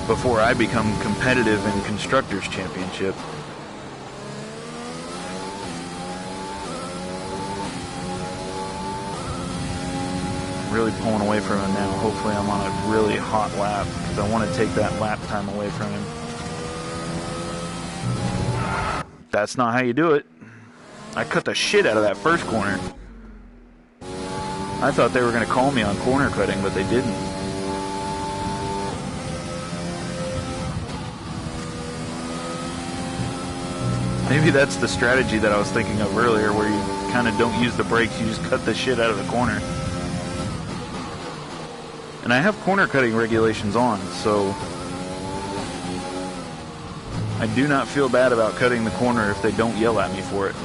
before I become competitive in Constructors' Championship. Really pulling away from him now. Hopefully I'm on a really hot lap because I want to take that lap time away from him. That's not how you do it. I cut the shit out of that first corner. I thought they were going to call me on corner cutting, but they didn't. Maybe that's the strategy that I was thinking of earlier, where you kind of don't use the brakes, you just cut the shit out of the corner. And I have corner cutting regulations on, so I do not feel bad about cutting the corner if they don't yell at me for it.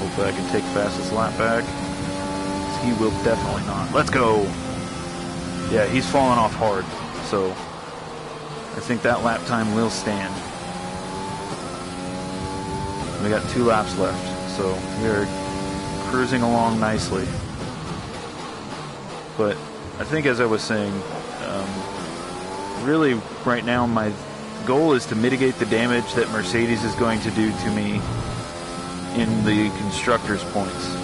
Hopefully I can take fastest lap back. He will definitely not. Let's go! Yeah, he's falling off hard, so I think that lap time will stand. We got 2 laps left, so we are cruising along nicely. But I think, as I was saying, really right now my goal is to mitigate the damage that Mercedes is going to do to me in the constructors' points,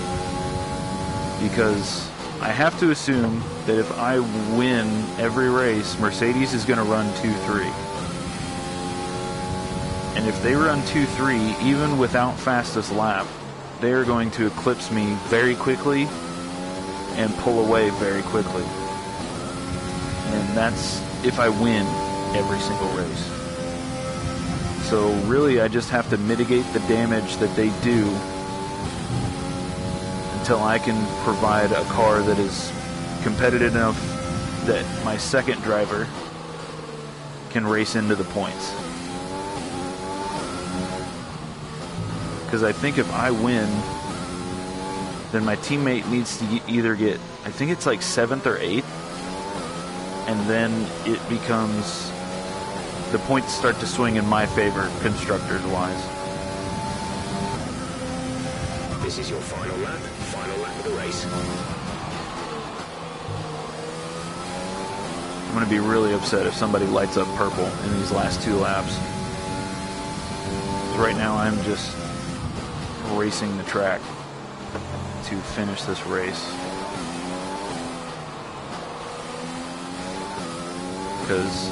because I have to assume that if I win every race, Mercedes is going to run 2-3. And if they run 2-3, even without fastest lap, they are going to eclipse me very quickly and pull away very quickly. And that's if I win every single race. So really I just have to mitigate the damage that they do until I can provide a car that is competitive enough that my second driver can race into the points. Because I think if I win, then my teammate needs to either get, I think it's like 7th or 8th, and then it becomes, the points start to swing in my favor, constructors-wise. This is your final lap of the race. I'm going to be really upset if somebody lights up purple in these last 2 laps. So right now I'm just racing the track to finish this race, because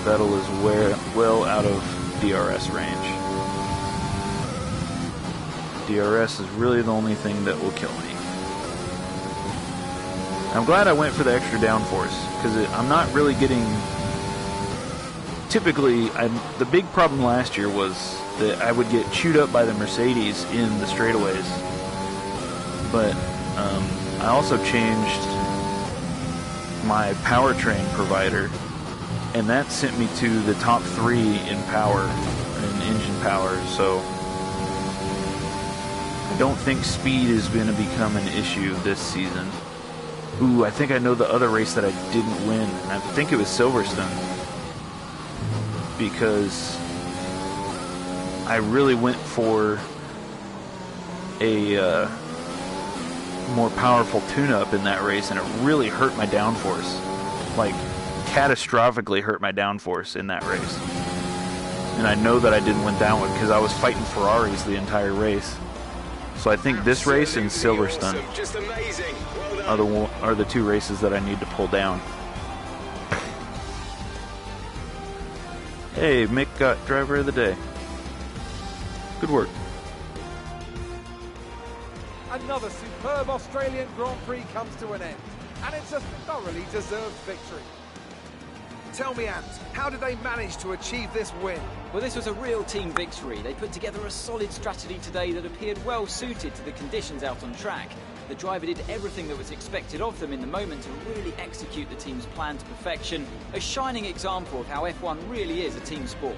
Vettel is well out of DRS range. DRS is really the only thing that will kill me. I'm glad I went for the extra downforce, because I'm not really getting... Typically, the big problem last year was that I would get chewed up by the Mercedes in the straightaways. But I also changed my powertrain provider, and that sent me to the top 3 in power, in engine power, so I don't think speed is going to become an issue this season. Ooh, I think I know the other race that I didn't win. I think it was Silverstone, because I really went for a more powerful tune-up in that race, and it really hurt my downforce. Like, catastrophically hurt my downforce in that race. And I know that I didn't win that one because I was fighting Ferraris the entire race. So I think this race and Silverstone are the 2 races that I need to pull down. Hey, Mick got driver of the day. Good work. Another superb Australian Grand Prix comes to an end, and it's a thoroughly deserved victory. Tell me, Ant, how did they manage to achieve this win? Well, this was a real team victory. They put together a solid strategy today that appeared well suited to the conditions out on track. The driver did everything that was expected of them in the moment to really execute the team's plan to perfection. A shining example of how F1 really is a team sport.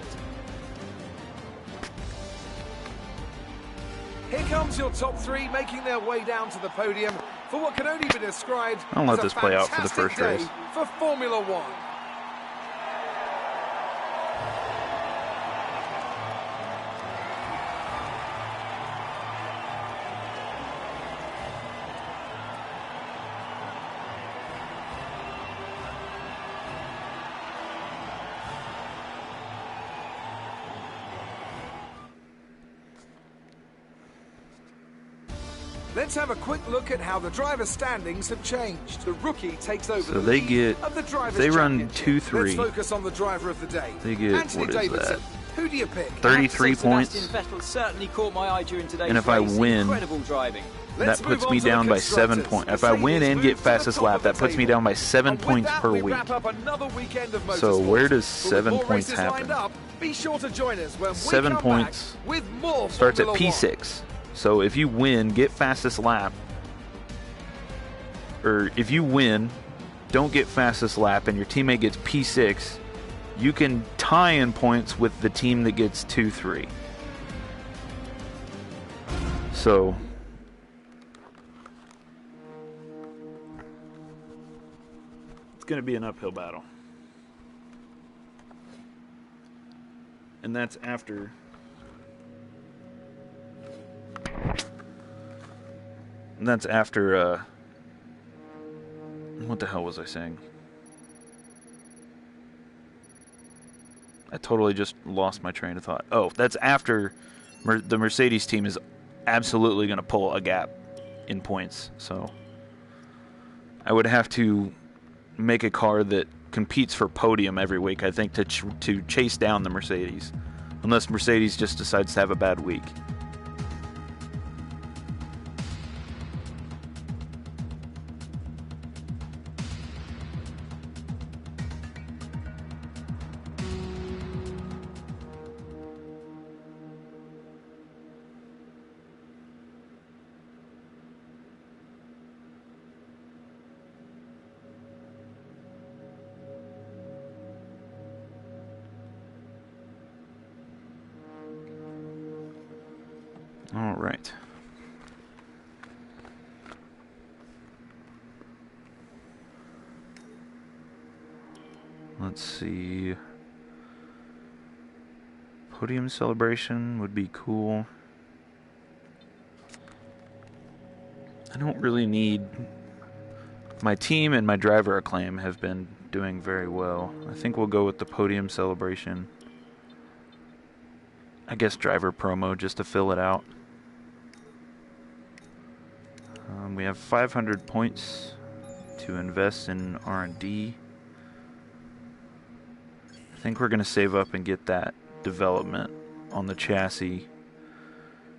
Here comes your top three making their way down to the podium for what can only be described I'll as let a this play out for the fantastic first day race. for Formula One. Let's have a quick look at how the driver standings have changed. The rookie takes over So the they lead get, of the drivers' if they run championship. 2-3, Let's focus on the driver of the day. they get, Anthony what is Davidson. that? Who do you pick? 33 points. Sebastian Vettel certainly caught my eye during today's And if I race. win, Incredible driving. Let's that move puts on me to the down by 7 constructors. points. If I win and Mercedes get move to the fastest top lap, of the that puts me table. down by 7 And with points that, per we week. wrap up another weekend of So motorsport. where does But with 7 more points races happen? lined up, be sure to join us when 7 we come points back with more starts at Formula P6. So if you win, get fastest lap, or if you win, don't get fastest lap, and your teammate gets P6, you can tie in points with the team that gets 2-3. So it's going to be an uphill battle. And that's after what the hell was I saying? I totally just lost my train of thought. Oh, that's after the Mercedes team is absolutely going to pull a gap in points. So I would have to make a car that competes for podium every week, I think, to chase down the Mercedes. Unless Mercedes just decides to have a bad week. All right. Let's see. Podium celebration would be cool. I don't really need... My team and my driver acclaim have been doing very well. I think we'll go with the podium celebration. I guess driver promo just to fill it out. We have 500 points to invest in R&D. I think we're going to save up and get that development on the chassis.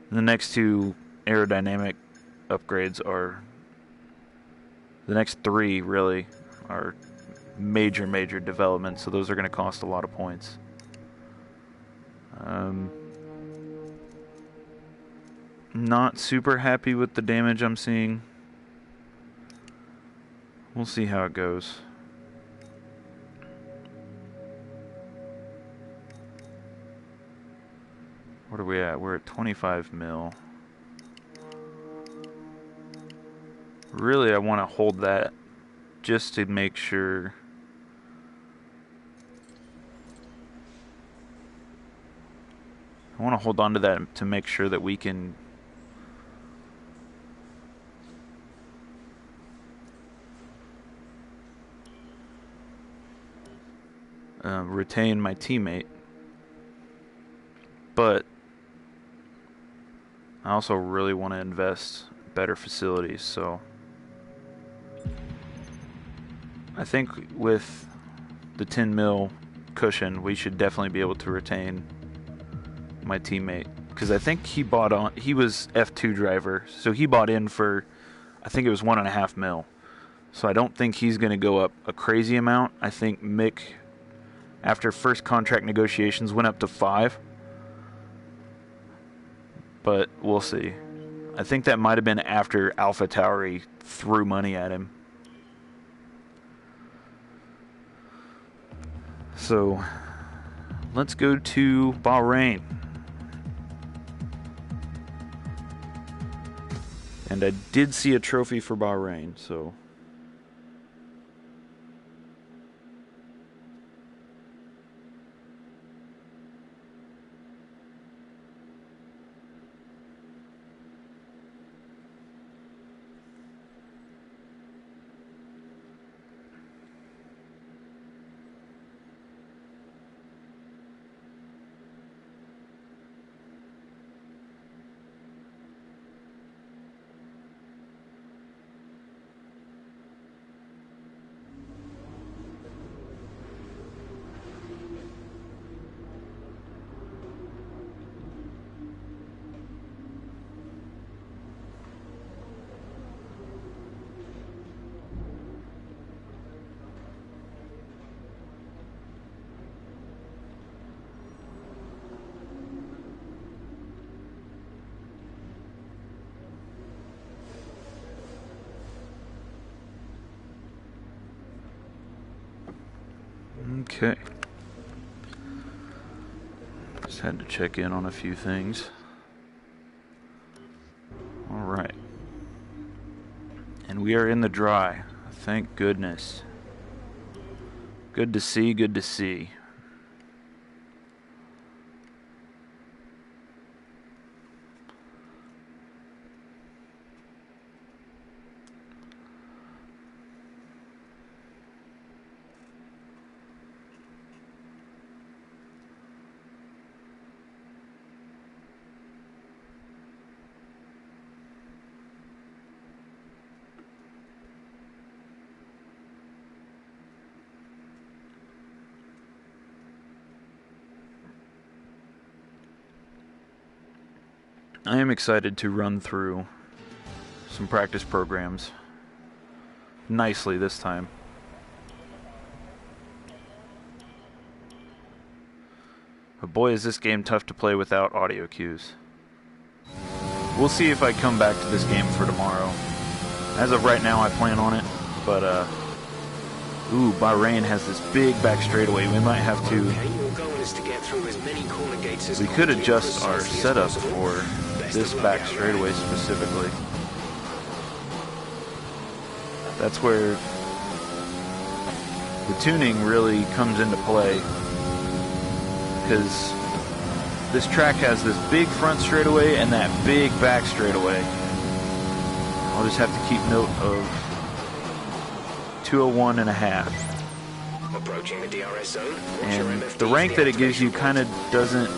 And the next two aerodynamic upgrades are... The next three, really, are major developments, so those are going to cost a lot of points. Not super happy with the damage I'm seeing. We'll see how it goes. What are we at? We're at 25 mil. Really, I want to hold that just to make sure. I want to hold on to that to make sure that we can retain my teammate. But I also really want to invest in better facilities, so I think with the 10 mil cushion, we should definitely be able to retain my teammate, because I think he was F2 driver, so he bought in for, I think it was 1.5 mil. So I don't think he's going to go up a crazy amount. I think Mick, after first contract negotiations, went up to 5. But we'll see. I think that might have been after AlphaTauri threw money at him. So let's go to Bahrain. And I did see a trophy for Bahrain, so... Okay. Just had to check in on a few things. Alright. And we are in the dry. Thank goodness. Good to see, good to see. I am excited to run through some practice programs nicely this time. But boy, is this game tough to play without audio cues. We'll see if I come back to this game for tomorrow. As of right now, I plan on it, but ooh, Bahrain has this big back straightaway. We might have to... We could adjust our setup for this back straightaway specifically. That's where the tuning really comes into play, because this track has this big front straightaway and that big back straightaway. I'll just have to keep note of 201.5. Approaching the DRS zone. And the rank that it gives you kind of doesn't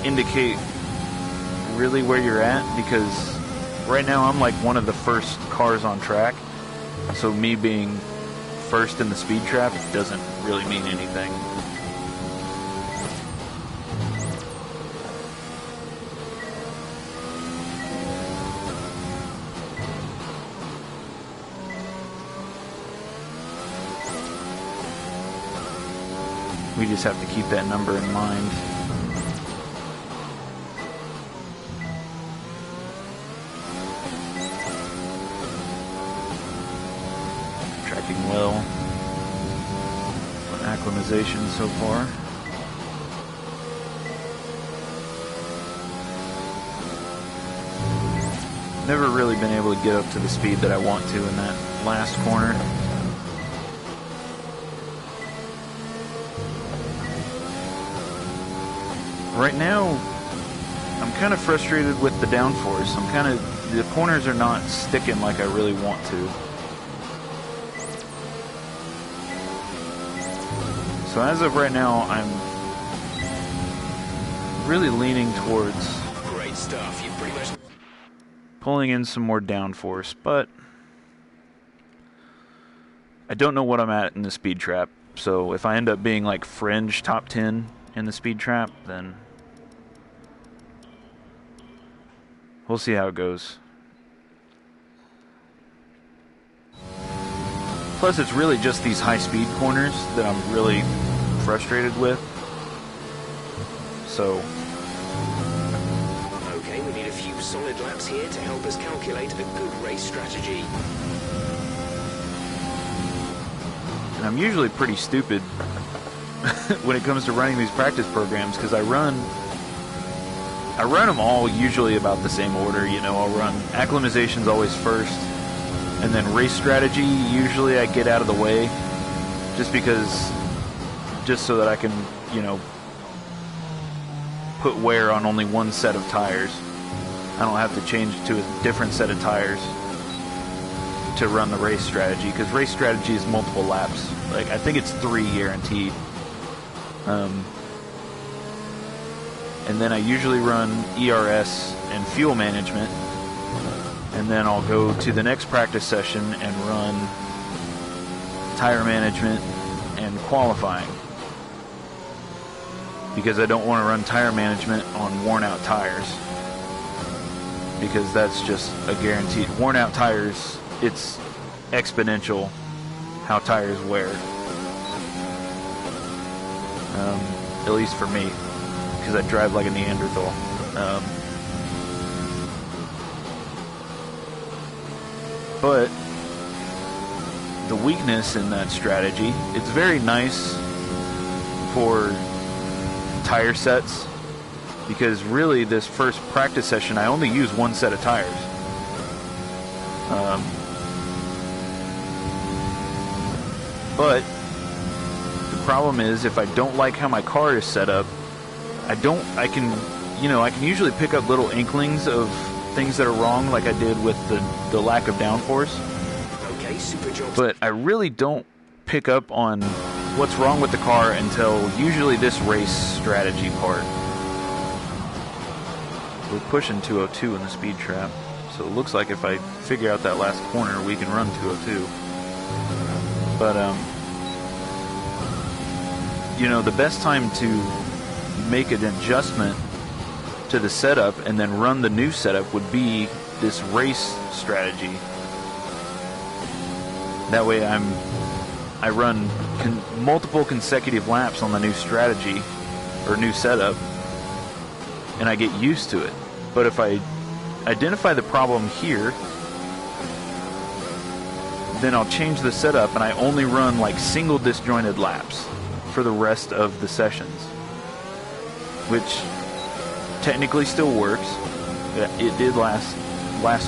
indicate really where you're at, because right now I'm like one of the first cars on track, so me being first in the speed trap doesn't really mean anything. We just have to keep that number in mind. Tracking well on acclimatization so far. Never really been able to get up to the speed that I want to in that last corner. Right now, I'm kind of frustrated with the downforce. The corners are not sticking like I really want to. So as of right now, I'm really leaning towards great stuff. You pretty much pulling in some more downforce, but I don't know what I'm at in the speed trap. So if I end up being like fringe top 10 in the speed trap, then we'll see how it goes. Plus, it's really just these high-speed corners that I'm really frustrated with. So... Okay, we need a few solid laps here to help us calculate a good race strategy. And I'm usually pretty stupid when it comes to running these practice programs, because I run I run them all usually about the same order. You know, I'll run acclimatization's always first, and then race strategy usually I get out of the way, just so that I can, you know, put wear on only one set of tires. I don't have to change to a different set of tires to run the race strategy, because race strategy is multiple laps. Like, I think it's 3 guaranteed. And then I usually run ERS and fuel management, and then I'll go to the next practice session and run tire management and qualifying, because I don't want to run tire management on worn out tires, because that's just a guaranteed. Worn out tires, it's exponential how tires wear, at least for me, because I drive like a Neanderthal. But the weakness in that strategy, it's very nice for tire sets, because really this first practice session I only use one set of tires. But the problem is, if I don't like how my car is set up, I can usually pick up little inklings of things that are wrong, like I did with the lack of downforce. Okay, super job. But I really don't pick up on what's wrong with the car until usually this race strategy part. We're pushing 202 in the speed trap, so it looks like if I figure out that last corner, we can run 202. But, you know, the best time to make an adjustment to the setup and then run the new setup would be this race strategy. That way I run multiple consecutive laps on the new strategy or new setup, and I get used to it. But if I identify the problem here, then I'll change the setup and I only run like single disjointed laps for the rest of the sessions, which technically still works. It did last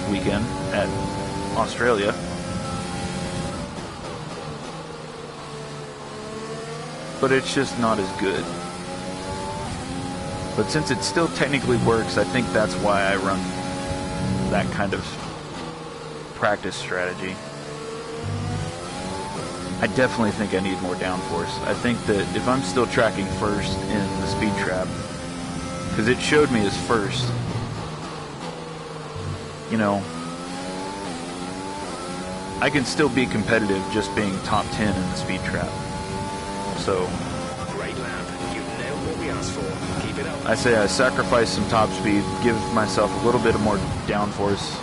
weekend at Australia. But it's just not as good. But since it still technically works, I think that's why I run that kind of practice strategy. I definitely think I need more downforce. I think that if I'm still tracking first in the speed trap, because it showed me as first, you know, I can still be competitive just being top 10 in the speed trap. So, great lap. You nailed what we asked for. Keep it up. I say I sacrifice some top speed, give myself a little bit of more downforce.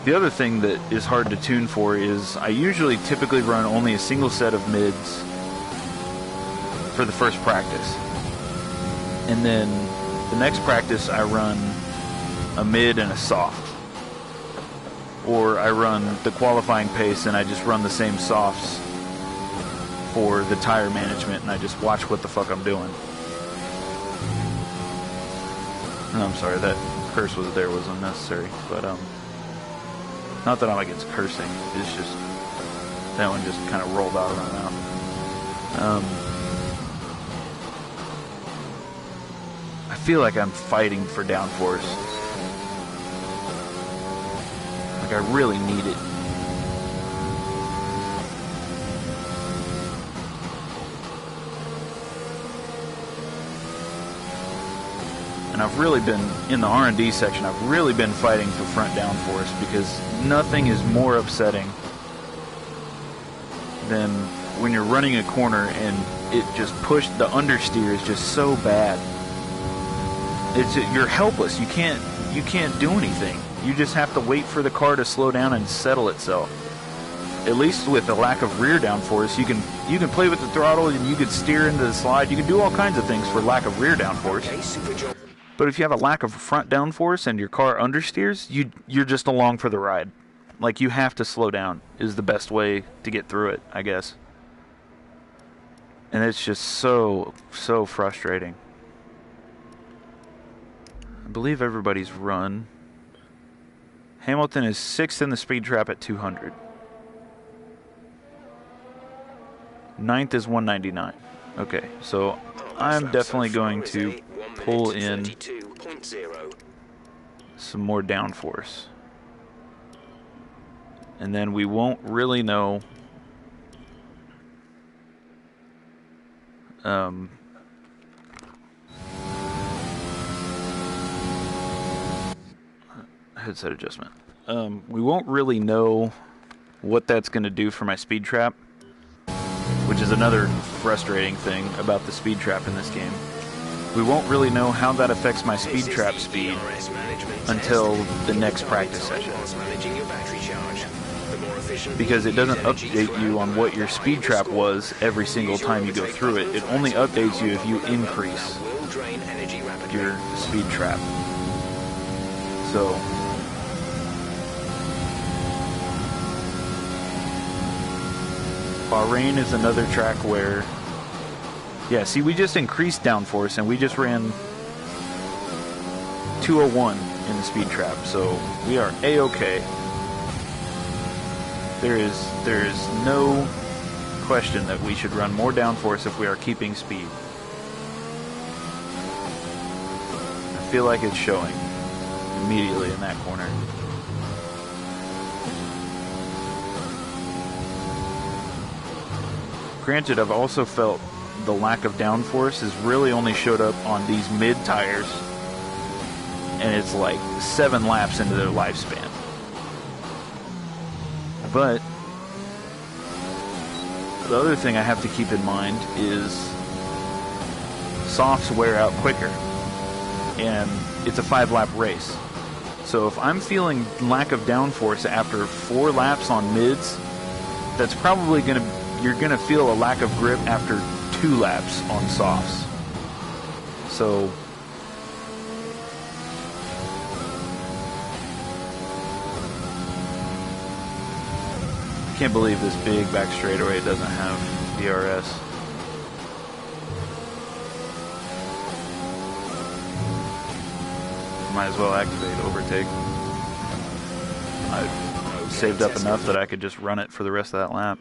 The other thing that is hard to tune for is I typically run only a single set of mids for the first practice. And then the next practice I run a mid and a soft. Or I run the qualifying pace and I just run the same softs for the tire management, and I just watch what the fuck I'm doing. And I'm sorry, that curse was unnecessary, but not that I'm against cursing, it's just that one just kind of rolled out of my mouth. I feel like I'm fighting for downforce. Like I really need it. And I've really been, in the R&D section, I've really been fighting for front downforce, because nothing is more upsetting than when you're running a corner and it just pushed, the understeer is just so bad. You're helpless. You can't do anything. You just have to wait for the car to slow down and settle itself. At least with the lack of rear downforce, you can play with the throttle and you can steer into the slide. You can do all kinds of things for lack of rear downforce. Okay, super job. But if you have a lack of front downforce and your car understeers, you're just along for the ride. Like, you have to slow down is the best way to get through it, I guess. And it's just so frustrating. believe everybody's run. Hamilton is 6th in the speed trap at 200. 9th is 199. Okay, so I'm definitely going to pull in some more downforce. And then we won't really know headset adjustment. We won't really know what that's going to do for my speed trap, which is another frustrating thing about the speed trap in this game. We won't really know how that affects my speed trap speed until the next practice session, because it doesn't update you on what your speed trap was every single time you go through it. It only updates you if you increase your speed trap. So Bahrain is another track where, yeah, see, we just increased downforce and we just ran 201 in the speed trap, so we are A-okay. There is no question that we should run more downforce if we are keeping speed. I feel like it's showing immediately in that corner. Granted, I've also felt the lack of downforce has really only showed up on these mid tires, and it's like 7 laps into their lifespan. But the other thing I have to keep in mind is softs wear out quicker, and it's a 5-lap race. So if I'm feeling lack of downforce after 4 laps on mids, that's probably you're gonna feel a lack of grip after 2 laps on softs. So I can't believe this big back straightaway doesn't have DRS. Might as well activate overtake. I saved up enough that I could just run it for the rest of that lap.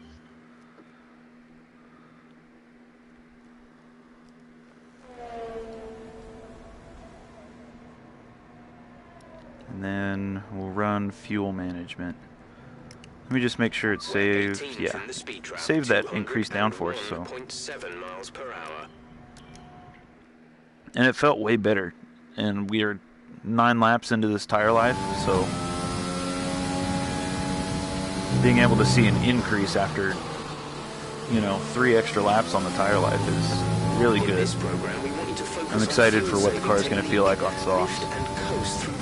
And then we'll run fuel management. Let me just make sure it's saved. Yeah, save that increased downforce. So, and it felt way better. And we are 9 laps into this tire life, so being able to see an increase after, 3 extra laps on the tire life is really good. I'm excited for what the car is going to feel like on soft.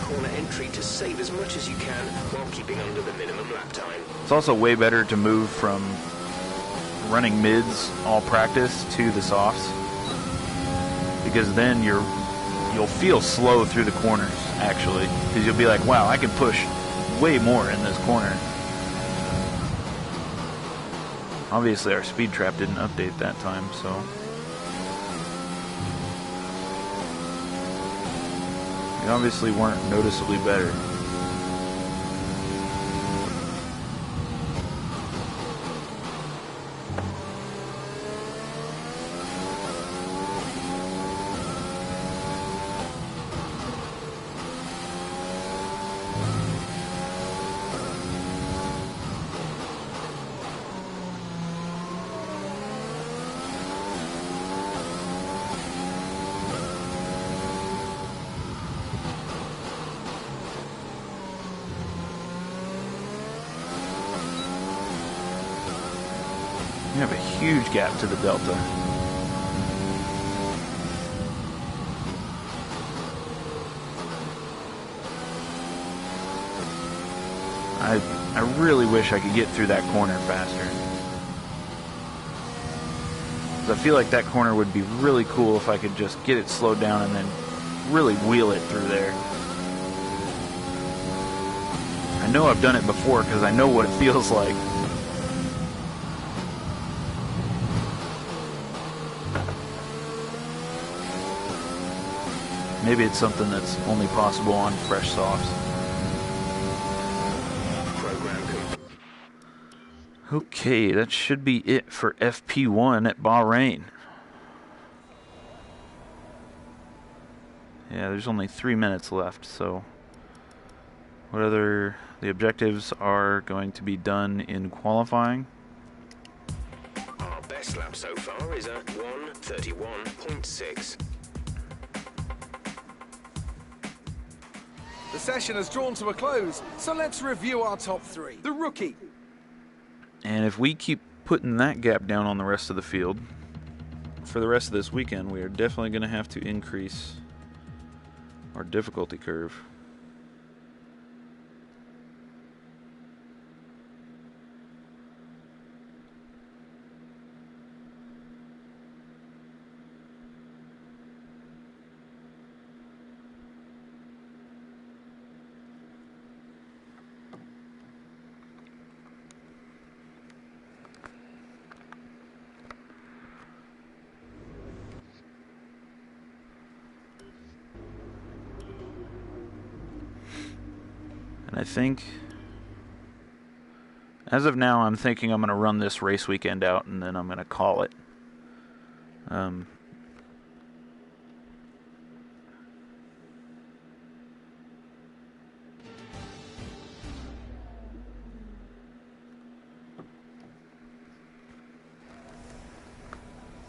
Corner entry to save as much as you can while keeping under the minimum lap time. It's also way better to move from running mids all practice to the softs, because then you'll feel slow through the corners, actually, because you'll be like, wow, I can push way more in this corner. Obviously our speed trap didn't update that time, so we obviously weren't noticeably better. You have a huge gap to the Delta. I really wish I could get through that corner faster. 'Cause I feel like that corner would be really cool if I could just get it slowed down and then really wheel it through there. I know I've done it before because I know what it feels like. Maybe it's something that's only possible on fresh softs. Okay, that should be it for FP1 at Bahrain. Yeah, there's only 3 minutes left, so the objectives are going to be done in qualifying. Our best lap so far is a 1:31.6. The session has drawn to a close, so let's review our top three. The rookie. And if we keep putting that gap down on the rest of the field, for the rest of this weekend, we are definitely going to have to increase our difficulty curve. And I think, as of now, I'm thinking I'm going to run this race weekend out and then I'm going to call it.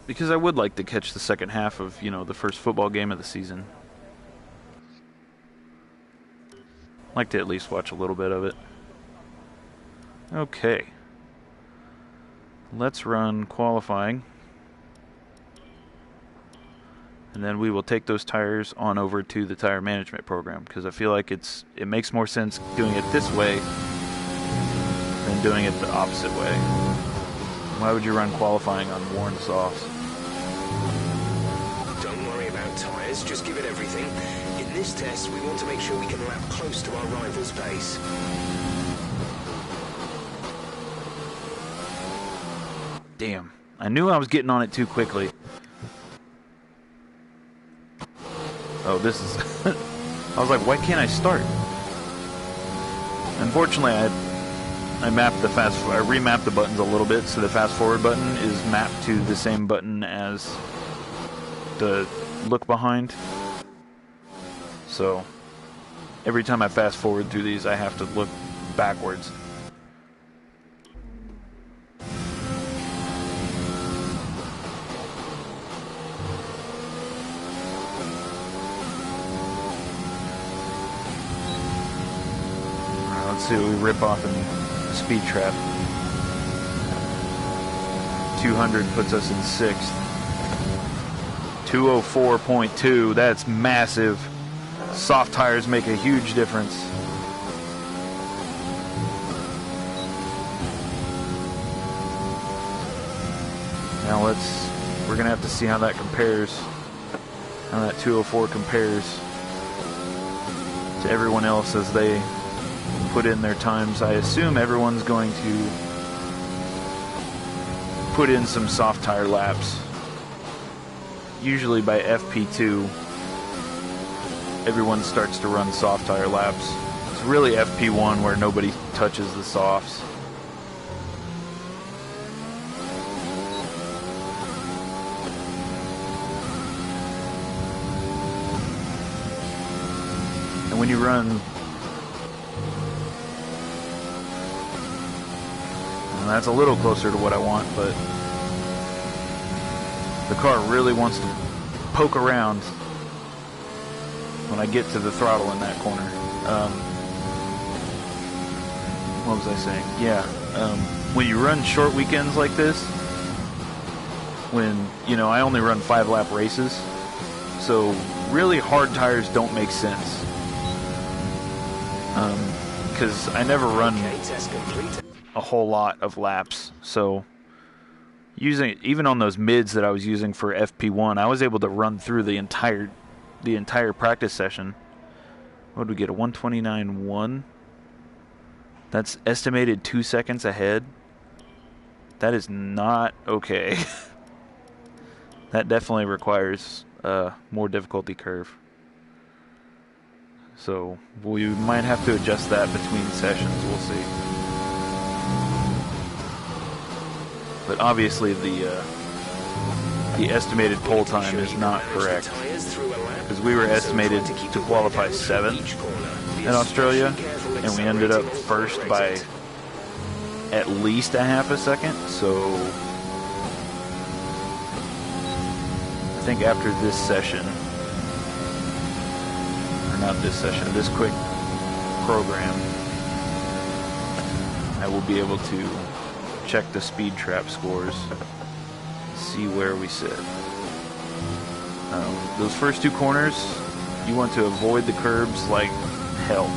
Because I would like to catch the second half of, the first football game of the season. Like to at least watch a little bit of it. Okay. Let's run qualifying. And then we will take those tires on over to the tire management program, because I feel like it makes more sense doing it this way than doing it the opposite way. Why would you run qualifying on worn softs? Don't worry about tires, just give it everything. In this test, we want to make sure we can lap close to our rival's pace. Damn. I knew I was getting on it too quickly. Oh, this is... I was like, why can't I start? Unfortunately, I remapped the buttons a little bit, so the fast forward button is mapped to the same button as the look behind. So every time I fast forward through these, I have to look backwards. Alright, let's see what we rip off in Speed Trap. 200 puts us in 6th. 204.2, that's massive. Soft tires make a huge difference. Now we're gonna have to see how that compares, how that 204 compares to everyone else as they put in their times. I assume everyone's going to put in some soft tire laps. Usually by FP2, everyone starts to run soft tire laps. It's really FP1 where nobody touches the softs. And when you run, well, that's a little closer to what I want, but the car really wants to poke around when I get to the throttle in that corner. What was I saying? Yeah, when you run short weekends like this, when, I only run 5-lap races, so really hard tires don't make sense. Because I never run a whole lot of laps, so even on those mids that I was using for FP1, I was able to run through the entire practice session. What did we get? A 129.1? That's estimated 2 seconds ahead. That is not okay. That definitely requires more difficulty curve. So we might have to adjust that between sessions. We'll see. But obviously the estimated pole time is not correct, because we were estimated to qualify 7th in Australia, and we ended up first by at least a half a second. So I think after this session, or not this session, this quick program, I will be able to check the speed trap scores, see where we sit. Those first 2 corners, you want to avoid the curbs like hell.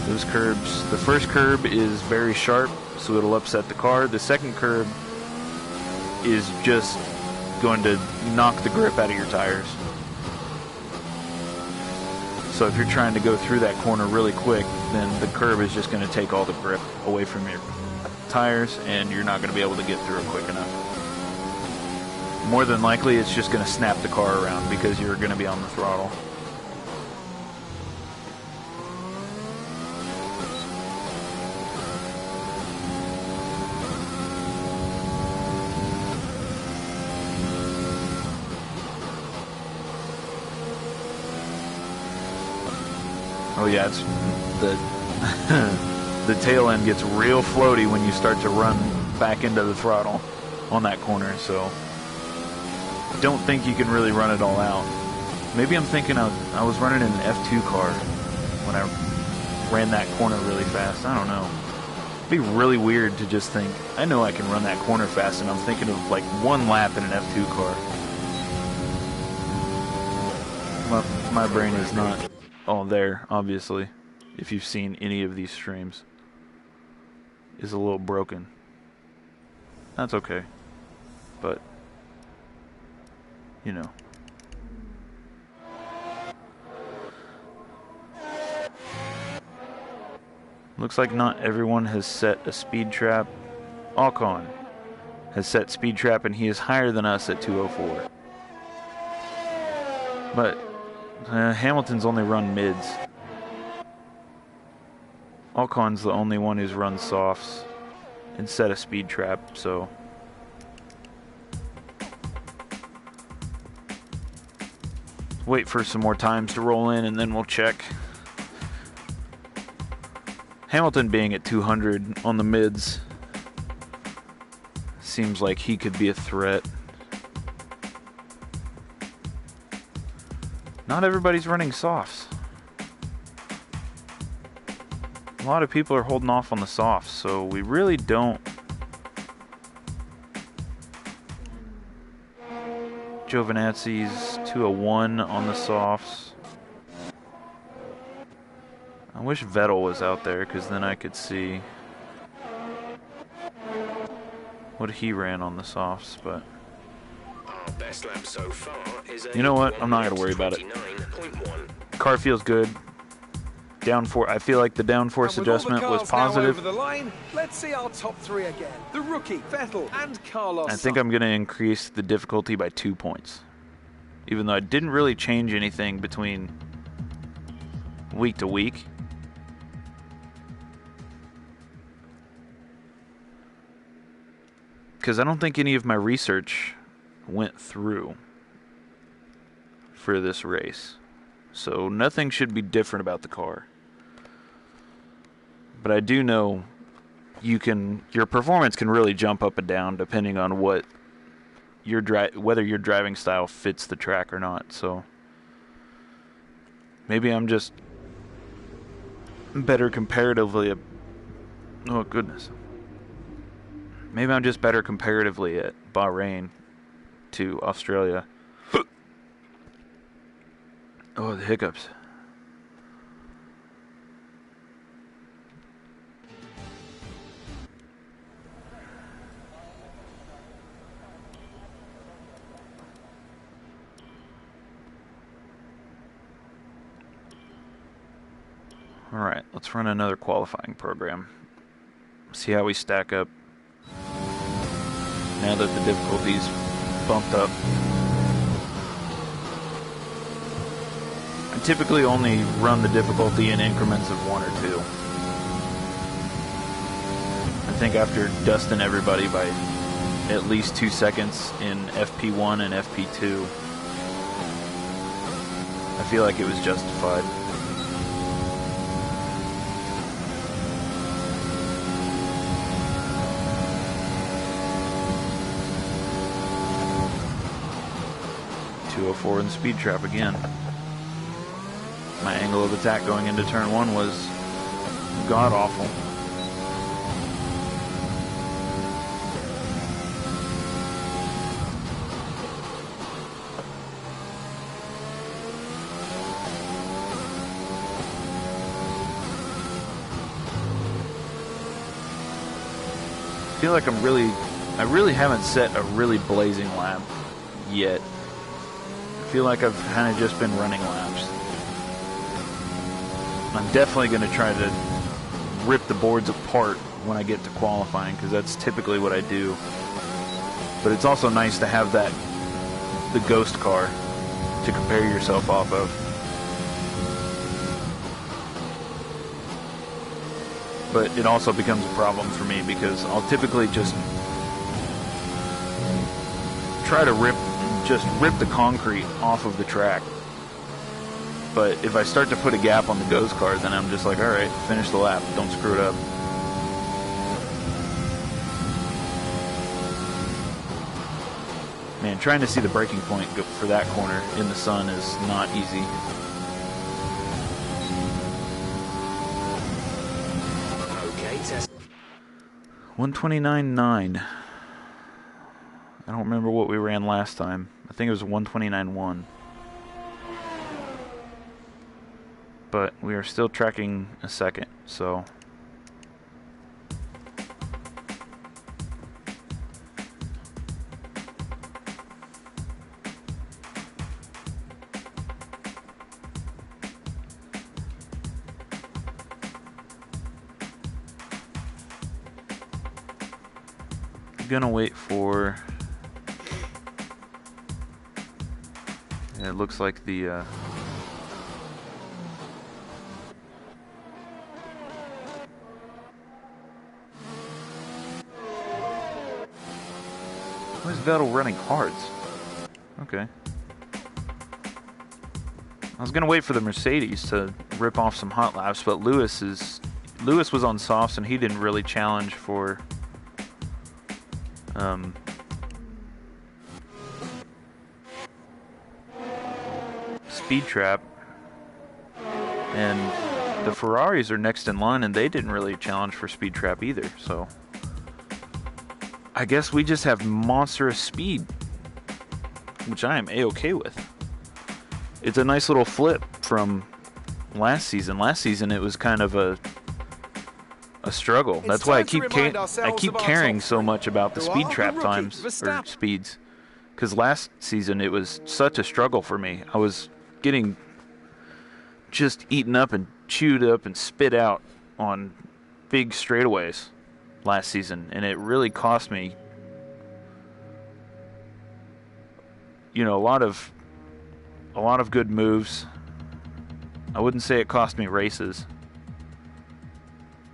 Those curbs, the first curb is very sharp, so it'll upset the car. The second curb is just going to knock the grip out of your tires. So if you're trying to go through that corner really quick, then the curb is just going to take all the grip away from your tires, and you're not going to be able to get through it quick enough. More than likely, it's just going to snap the car around because you're going to be on the throttle. Oh yeah, it's the tail end gets real floaty when you start to run back into the throttle on that corner, so don't think you can really run it all out. Maybe I'm thinking I was running an F2 car when I ran that corner really fast. I don't know. It'd be really weird to just think, I know I can run that corner fast, and I'm thinking of like 1 lap in an F2 car. My brain is not all there, obviously, if you've seen any of these streams. Is a little broken. That's okay. But, you know. Looks like not everyone has set a speed trap. Ocon has set speed trap, and he is higher than us at 204. But Hamilton's only run mids. Ocon's the only one who's run softs and set a speed trap, so wait for some more times to roll in and then we'll check. Hamilton being at 200 on the mids seems like he could be a threat. Not everybody's running softs. A lot of people are holding off on the softs, so we really don't. Giovinazzi's 201 on the softs. I wish Vettel was out there, because then I could see what he ran on the softs, but Best lap so far is you know what? I'm not going to worry about it. Car feels good. Downforce. I feel like the downforce adjustment was positive. Over the line, let's see our top 3 again. The rookie, Vettel, and Carlos. I think I'm going to increase the difficulty by 2 points. Even though I didn't really change anything between week to week. Because I don't think any of my research went through for this race. So nothing should be different about the car. But I do know your performance can really jump up and down depending on what whether your driving style fits the track or not. So maybe I'm just better comparatively oh goodness. Maybe I'm just better comparatively at Bahrain to Australia. Oh, the hiccups. All right, let's run another qualifying program. See how we stack up now that the difficulty's bumped up. I I typically only run the difficulty in increments of 1 or 2. I think after dusting everybody by at least 2 seconds in FP1 and FP2, I feel like it was justified. .204 in the speed trap again. My angle of attack going into turn 1 was god-awful. I feel like I really haven't set a really blazing lap yet. I feel like I've kind of just been running laps. I'm definitely going to try to rip the boards apart when I get to qualifying, because that's typically what I do. But it's also nice to have the ghost car to compare yourself off of. But it also becomes a problem for me because I'll typically just try to rip the concrete off of the track. But if I start to put a gap on the ghost car, then I'm just like, alright, finish the lap, don't screw it up. Man, trying to see the braking point for that corner in the sun is not easy. Okay, test. 129.9. I don't remember what we ran last time. I think it was 129.1. But we are still tracking a second, so... I'm gonna wait for... Yeah, it looks like the... Why is Vettel running hards? Okay. I was gonna wait for the Mercedes to rip off some hot laps, but Lewis was on softs and he didn't really challenge for speed trap, and the Ferraris are next in line and they didn't really challenge for speed trap either, so I guess we just have monstrous speed, which I am A-okay with. It's a nice little flip from last season. Last season it was kind of a struggle. That's why I keep caring so much about the speed trap times or speeds, because last season it was such a struggle for me. I was getting just eaten up and chewed up and spit out on big straightaways last season, and it really cost me, you know, a lot of good moves. I wouldn't say it cost me races,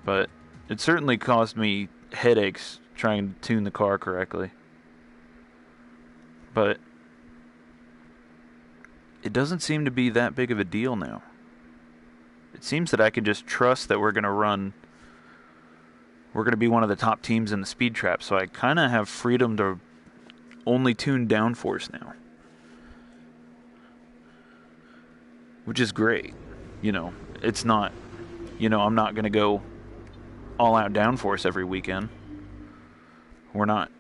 but it certainly caused me headaches trying to tune the car correctly. But it doesn't seem to be that big of a deal now. It seems that I can just trust that we're going to be one of the top teams in the speed trap, so I kind of have freedom to only tune downforce now, which is great. You know, it's not, you know, I'm not going to go all out downforce every weekend. We're not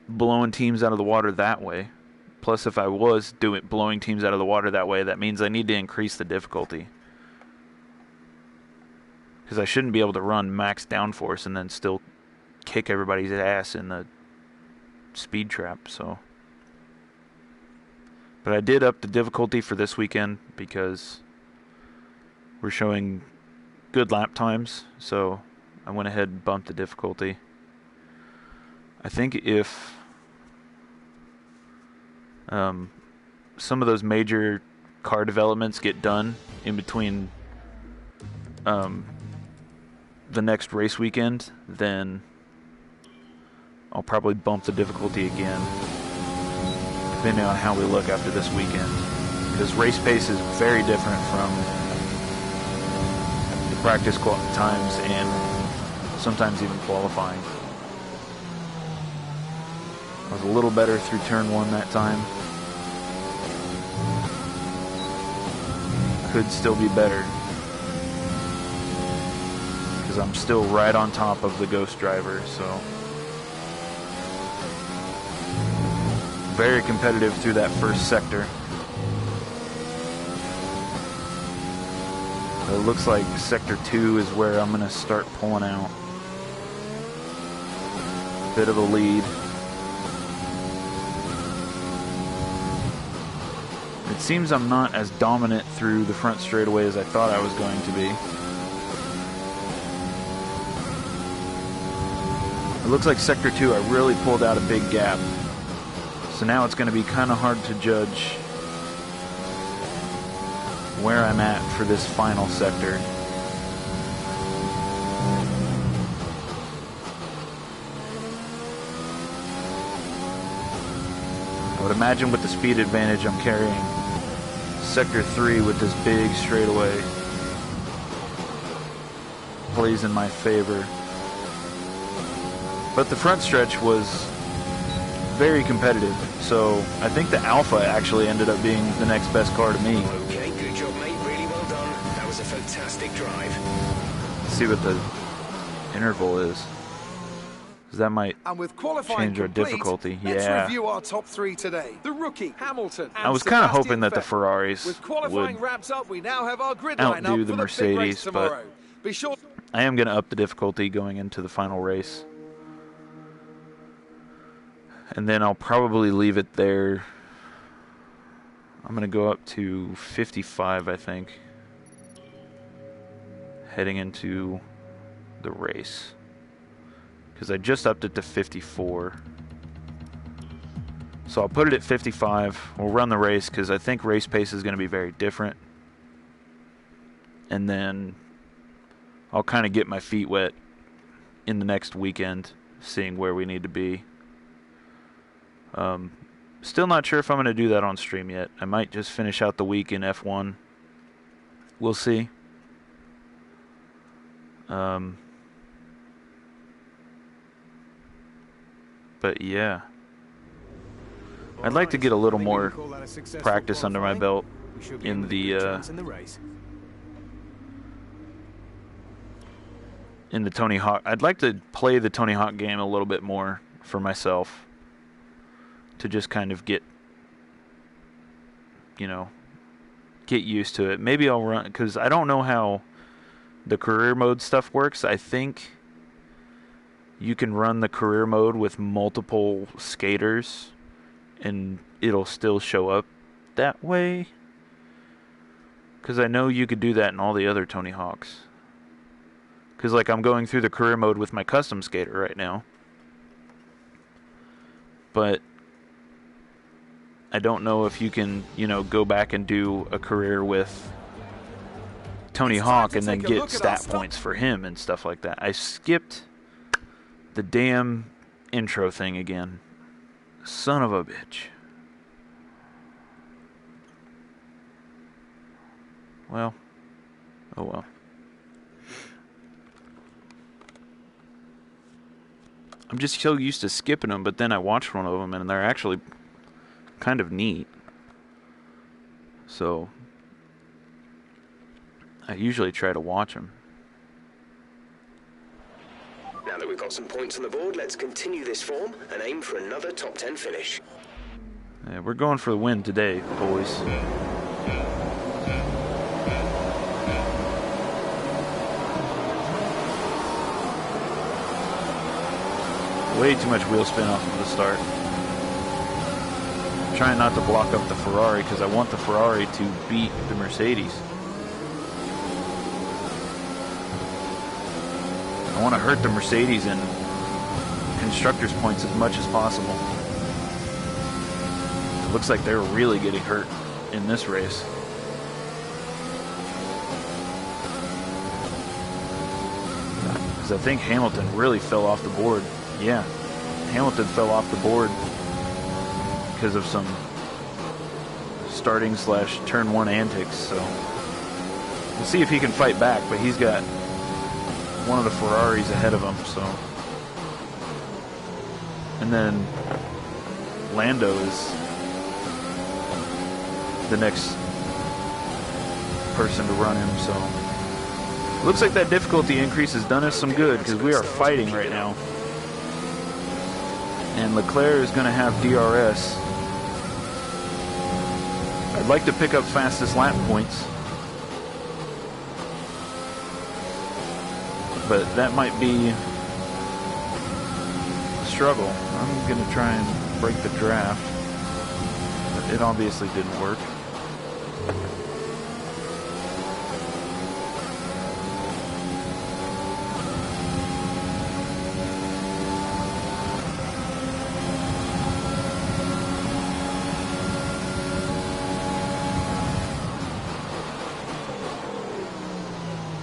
blowing teams out of the water that way. Plus, if I was blowing teams out of the water that way, that means I need to increase the difficulty, because I shouldn't be able to run max downforce and then still kick everybody's ass in the speed trap. So, but I did up the difficulty for this weekend because we're showing good lap times, so I went ahead and bumped the difficulty. I think if some of those major car developments get done in between the next race weekend, then I'll probably bump the difficulty again, depending on how we look after this weekend. Because race pace is very different from the practice times and sometimes even qualifying. I was a little better through turn 1 that time. Could still be better, because I'm still right on top of the Ghost driver, so very competitive through that first sector. It looks like sector 2 is where I'm going to start pulling out. Bit of a lead. It seems I'm not as dominant through the front straightaway as I thought I was going to be. It looks like sector 2 I really pulled out a big gap. So now it's going to be kind of hard to judge where I'm at for this final sector. I would imagine with the speed advantage I'm carrying, sector 3 with this big straightaway plays in my favor. But the front stretch was very competitive, so I think the Alpha actually ended up being the next best car to me. Okay, good job, mate. Really well done. That was a fantastic drive. Let's see what the interval is. 'Cause that might And with qualifying change our complete, difficulty. let's Yeah. review our top 3 today. The rookie, Hamilton. I was kind of hoping that the Ferraris With qualifying would wrapped up, we now have our grid outdo lineup the for the big race Mercedes, but tomorrow. Be sure. I am going to up the difficulty going into the final race. And then I'll probably leave it there. I'm going to go up to 55, I think, heading into the race. Because I just upped it to 54. So I'll put it at 55. We'll run the race because I think race pace is going to be very different. And then I'll kind of get my feet wet in the next weekend, seeing where we need to be. Still not sure if I'm going to do that on stream yet. I might just finish out the week in F1. We'll see. But yeah, I'd like to get a little more practice under my belt in the Tony Hawk. I'd like to play the Tony Hawk game a little bit more for myself, to just kind of get used to it. Maybe I'll run, because I don't know how the career mode stuff works. I think you can run the career mode with multiple skaters and it'll still show up that way. Because I know you could do that in all the other Tony Hawks. Because like I'm going through the career mode with my custom skater right now. But I don't know if you can, go back and do a career with Tony Hawk and then get stat points for him and stuff like that. I skipped the damn intro thing again. Son of a bitch. Well, oh well. I'm just so used to skipping them, but then I watched one of them and they're actually kind of neat. So I usually try to watch them. Now that we've got some points on the board, let's continue this form and aim for another top 10 finish. Yeah, we're going for the win today, boys. Way too much wheel spin off of the start. I'm trying not to block up the Ferrari because I want the Ferrari to beat the Mercedes. I want to hurt the Mercedes in constructors' points as much as possible. It looks like they're really getting hurt in this race. because I think Hamilton really fell off the board. Yeah, Hamilton fell off the board because of some starting / turn 1 antics. So we'll see if he can fight back, but he's got one of the Ferraris ahead of him. So, and then Lando is the next person to run him. So looks like that difficulty increase has done us some good, because we are fighting right now. And Leclerc is going to have DRS. I'd like to pick up fastest lap points, but that might be a struggle. I'm going to try and break the draft, but it obviously didn't work.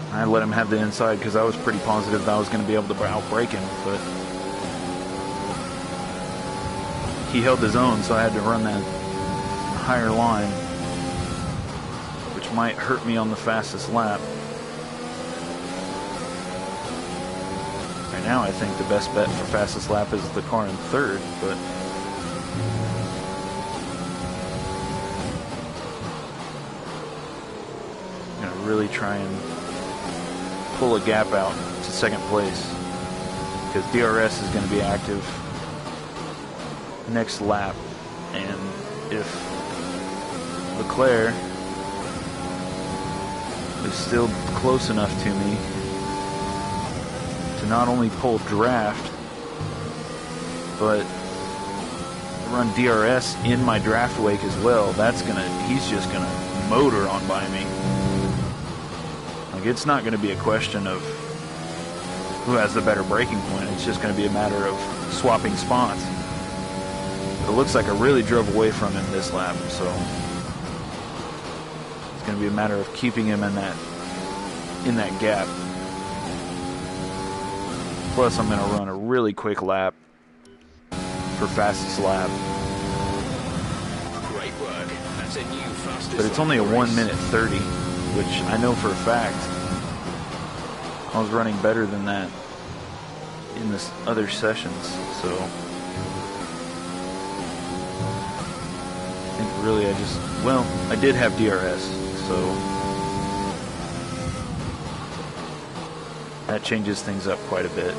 I let him have the inside because I was pretty positive that I was going to be able to outbrake him, but he held his own, so I had to run that higher line, which might hurt me on the fastest lap. Right now I think the best bet for fastest lap is the car in third, but I'm going to really try and pull a gap out to second place, because DRS is going to be active next lap, and if Leclerc is still close enough to me to not only pull draft but run DRS in my draft wake as well, he's just gonna motor on by me. Like, it's not going to be a question of who has the better braking point. It's just going to be a matter of swapping spots. But it looks like I really drove away from him this lap, so it's going to be a matter of keeping him in that gap. Plus, I'm going to run a really quick lap for fastest lap. Great work. That's a new fastest. But it's only a 1:30, which I know for a fact I was running better than that in this other sessions. So I think really I did have DRS, so that changes things up quite a bit.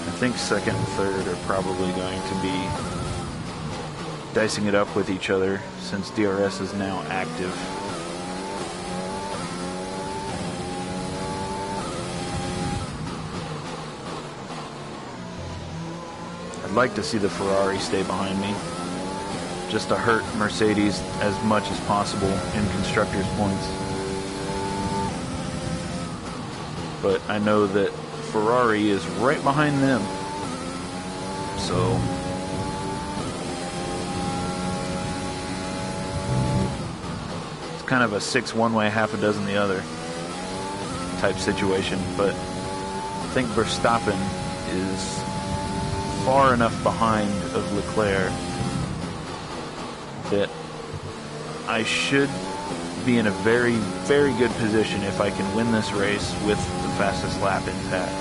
I think second and third are probably going to be dicing it up with each other, since DRS is now active. I'd like to see the Ferrari stay behind me, just to hurt Mercedes as much as possible in constructors' points. But I know that Ferrari is right behind them, so kind of a 6 one way, half a dozen the other type situation. But I think Verstappen is far enough behind of Leclerc that I should be in a very, very good position if I can win this race with the fastest lap intact.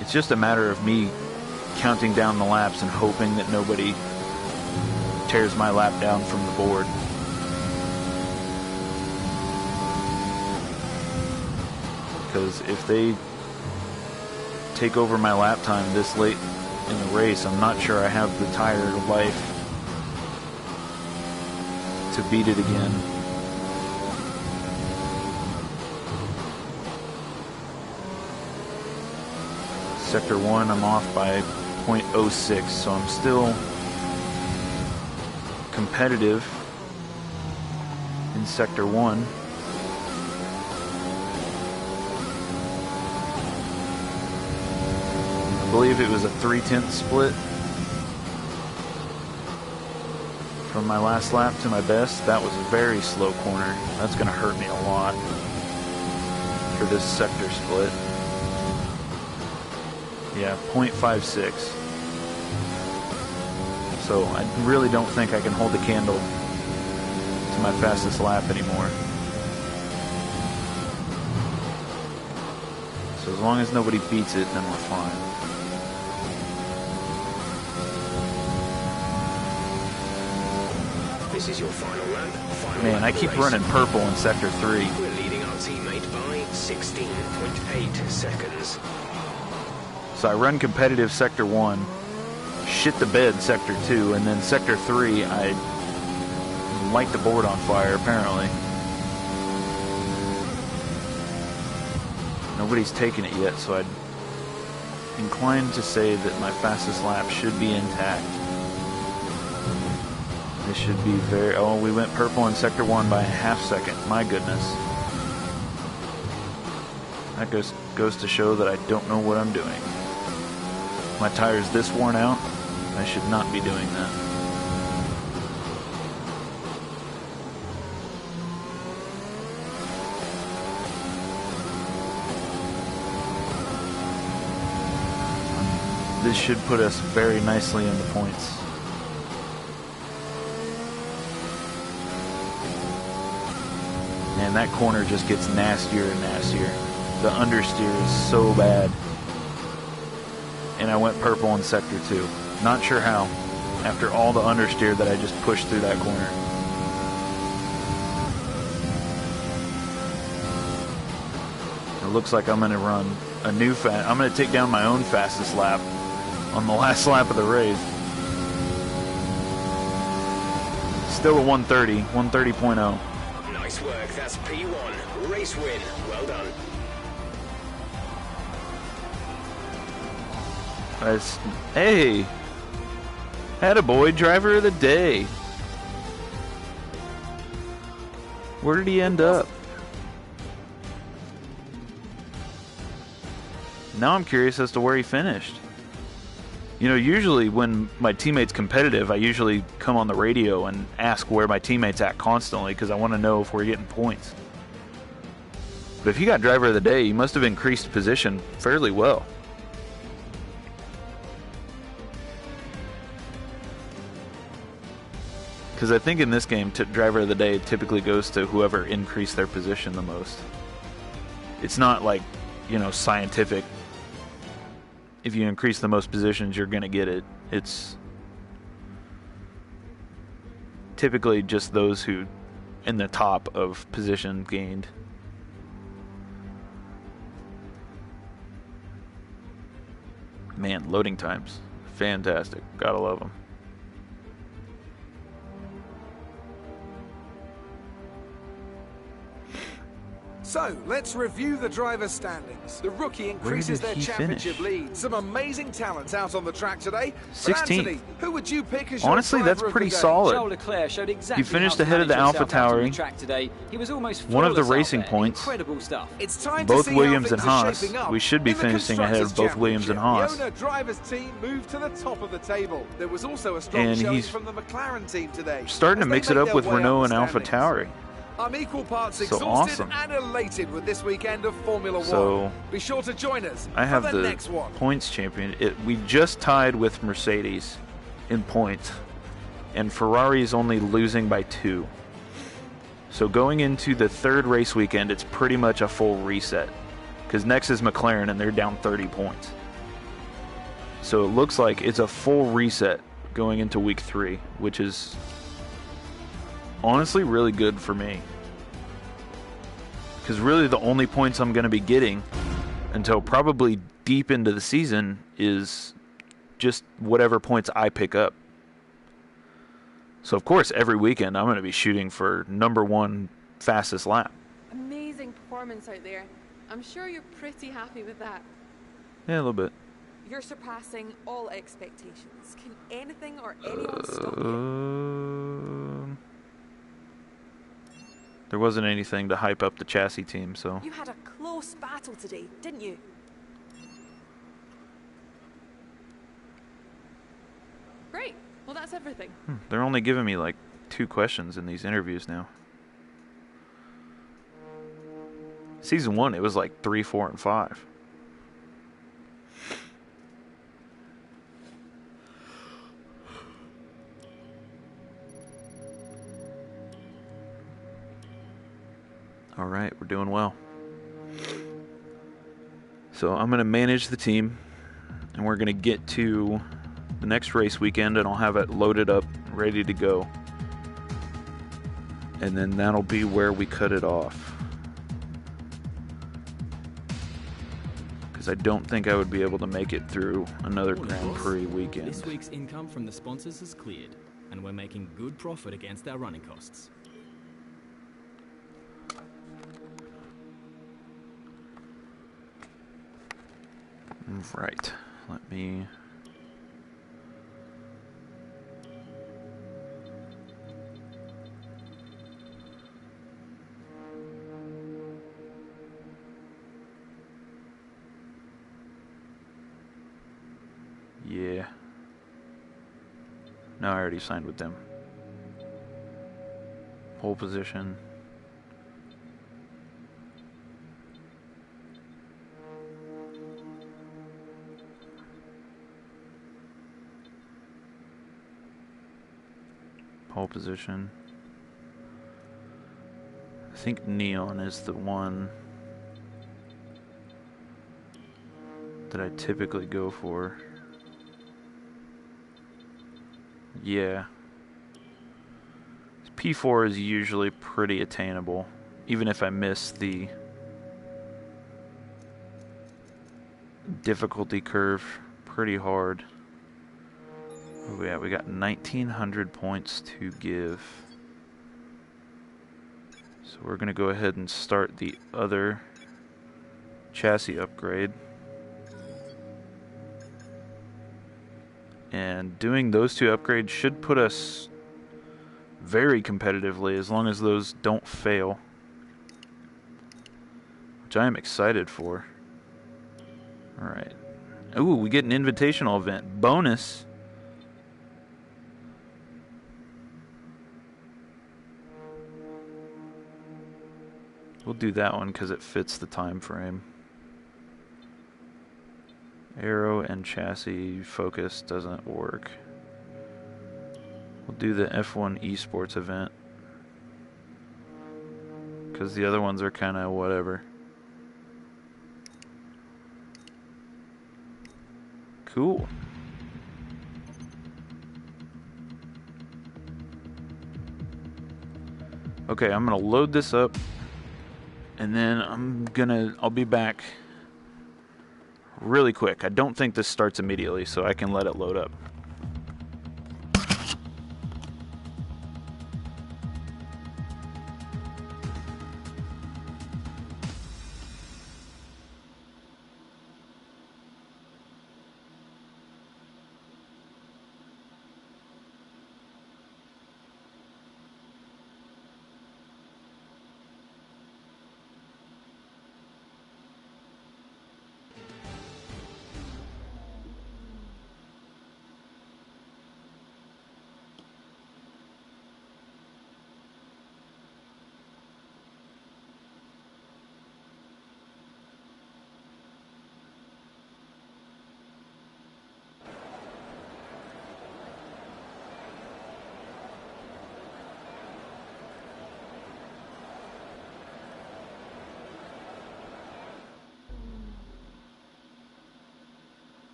It's just a matter of me counting down the laps and hoping that nobody tears my lap down from the board. Because if they take over my lap time this late in the race, I'm not sure I have the tire life to beat it again. Sector 1, I'm off by 0.06, so I'm still competitive in Sector 1. I believe it was a 3/10 split from my last lap to my best. That was a very slow corner. That's going to hurt me a lot for this sector split. Yeah, 0.56. So I really don't think I can hold the candle to my fastest lap anymore. So as long as nobody beats it, then we're fine. This is your final lap. Man, I keep running purple in Sector 3. We're leading our teammate by 16.8 seconds. So I run competitive Sector 1, shit the bed Sector 2, and then Sector 3, I light the board on fire, apparently. Nobody's taken it yet, so I'm inclined to say that my fastest lap should be intact. This should be very... Oh, we went purple in Sector 1 by a half second. My goodness. That goes to show that I don't know what I'm doing. My tire's this worn out. I should not be doing that. This should put us very nicely in the points. And that corner just gets nastier and nastier. The understeer is so bad. And I went purple in Sector 2. Not sure how, after all the understeer that I just pushed through that corner. It looks like I'm going to run a new I'm going to take down my own fastest lap on the last lap of the race. Still a 130, 130.0. Nice work, that's P1. Race win. Well done. Hey! Attaboy, driver of the day. Where did he end up? Now I'm curious as to where he finished. You know, usually when my teammate's competitive, I usually come on the radio and ask where my teammate's at constantly because I want to know if we're getting points. But if he got driver of the day, he must have increased position fairly well. Because I think in this game, driver of the day typically goes to whoever increased their position the most. It's not like, you know, scientific. If you increase the most positions, you're going to get it. It's typically just those who in the top of position gained. Man, loading times. Fantastic. Gotta love them. So, let's review the driver's standings. The rookie increases their championship lead. Some amazing talents out on the track today. 16th. Anthony, who would you pick as honestly, your that's driver pretty of the day? solid. Charles Leclerc showed exactly He finished how to ahead of the manage Alpha himself out on the Tauri. track today. He was almost One of the flawless out racing there. points. Incredible stuff. It's time Both to see Williams how and things are Haas. shaping up. We should be In the finishing ahead of Constructors' both Williams and Championship, Haas. The owner driver's team moved to the top of the table. There was also a strong And showing he's from the McLaren team today. starting to as they mix it make up their with way Renault up and the Alpha standings. Tauri. I'm equal parts So exhausted awesome. and elated with this weekend of Formula So, 1. Be sure to join us I have for the the next one. points champion. We just tied with Mercedes in points, and Ferrari is only losing by 2. So going into the third race weekend, it's pretty much a full reset, because next is McLaren, and they're down 30 points. So it looks like it's a full reset going into week 3, which is honestly really good for me. Because really the only points I'm going to be getting until probably deep into the season is just whatever points I pick up. So of course every weekend I'm going to be shooting for #1 fastest lap. Amazing performance out there. I'm sure you're pretty happy with that. Yeah, a little bit. You're surpassing all expectations. Can anything or anyone stop you? There wasn't anything to hype up the chassis team, so. You had a close battle today, didn't you? Well, that's everything. They're only giving me like 2 questions in these interviews now. Season 1, it was like 3, 4, and 5. All right, we're doing well. So I'm going to manage the team, and we're going to get to the next race weekend, and I'll have it loaded up, ready to go. And then that'll be where we cut it off. Because I don't think I would be able to make it through another Grand Prix weekend. This week's income from the sponsors has cleared, and we're making good profit against our running costs. Right. Let me... Yeah. No, I already signed with them. Pole position. Pole position. I think Neon is the one that I typically go for. Yeah. P4 is usually pretty attainable, even if I miss the difficulty curve pretty hard. Oh yeah, we got 1,900 points to give. So we're going to go ahead and start the other chassis upgrade. And doing those 2 upgrades should put us very competitively as long as those don't fail, which I am excited for. Alright. Ooh, we get an invitational event. Bonus. We'll do that one because it fits the time frame. Aero and chassis focus doesn't work. We'll do the F1 esports event because the other ones are kind of whatever. Cool. Okay, I'm gonna load this up, and then I'll be back really quick. I don't think this starts immediately, so I can let it load up.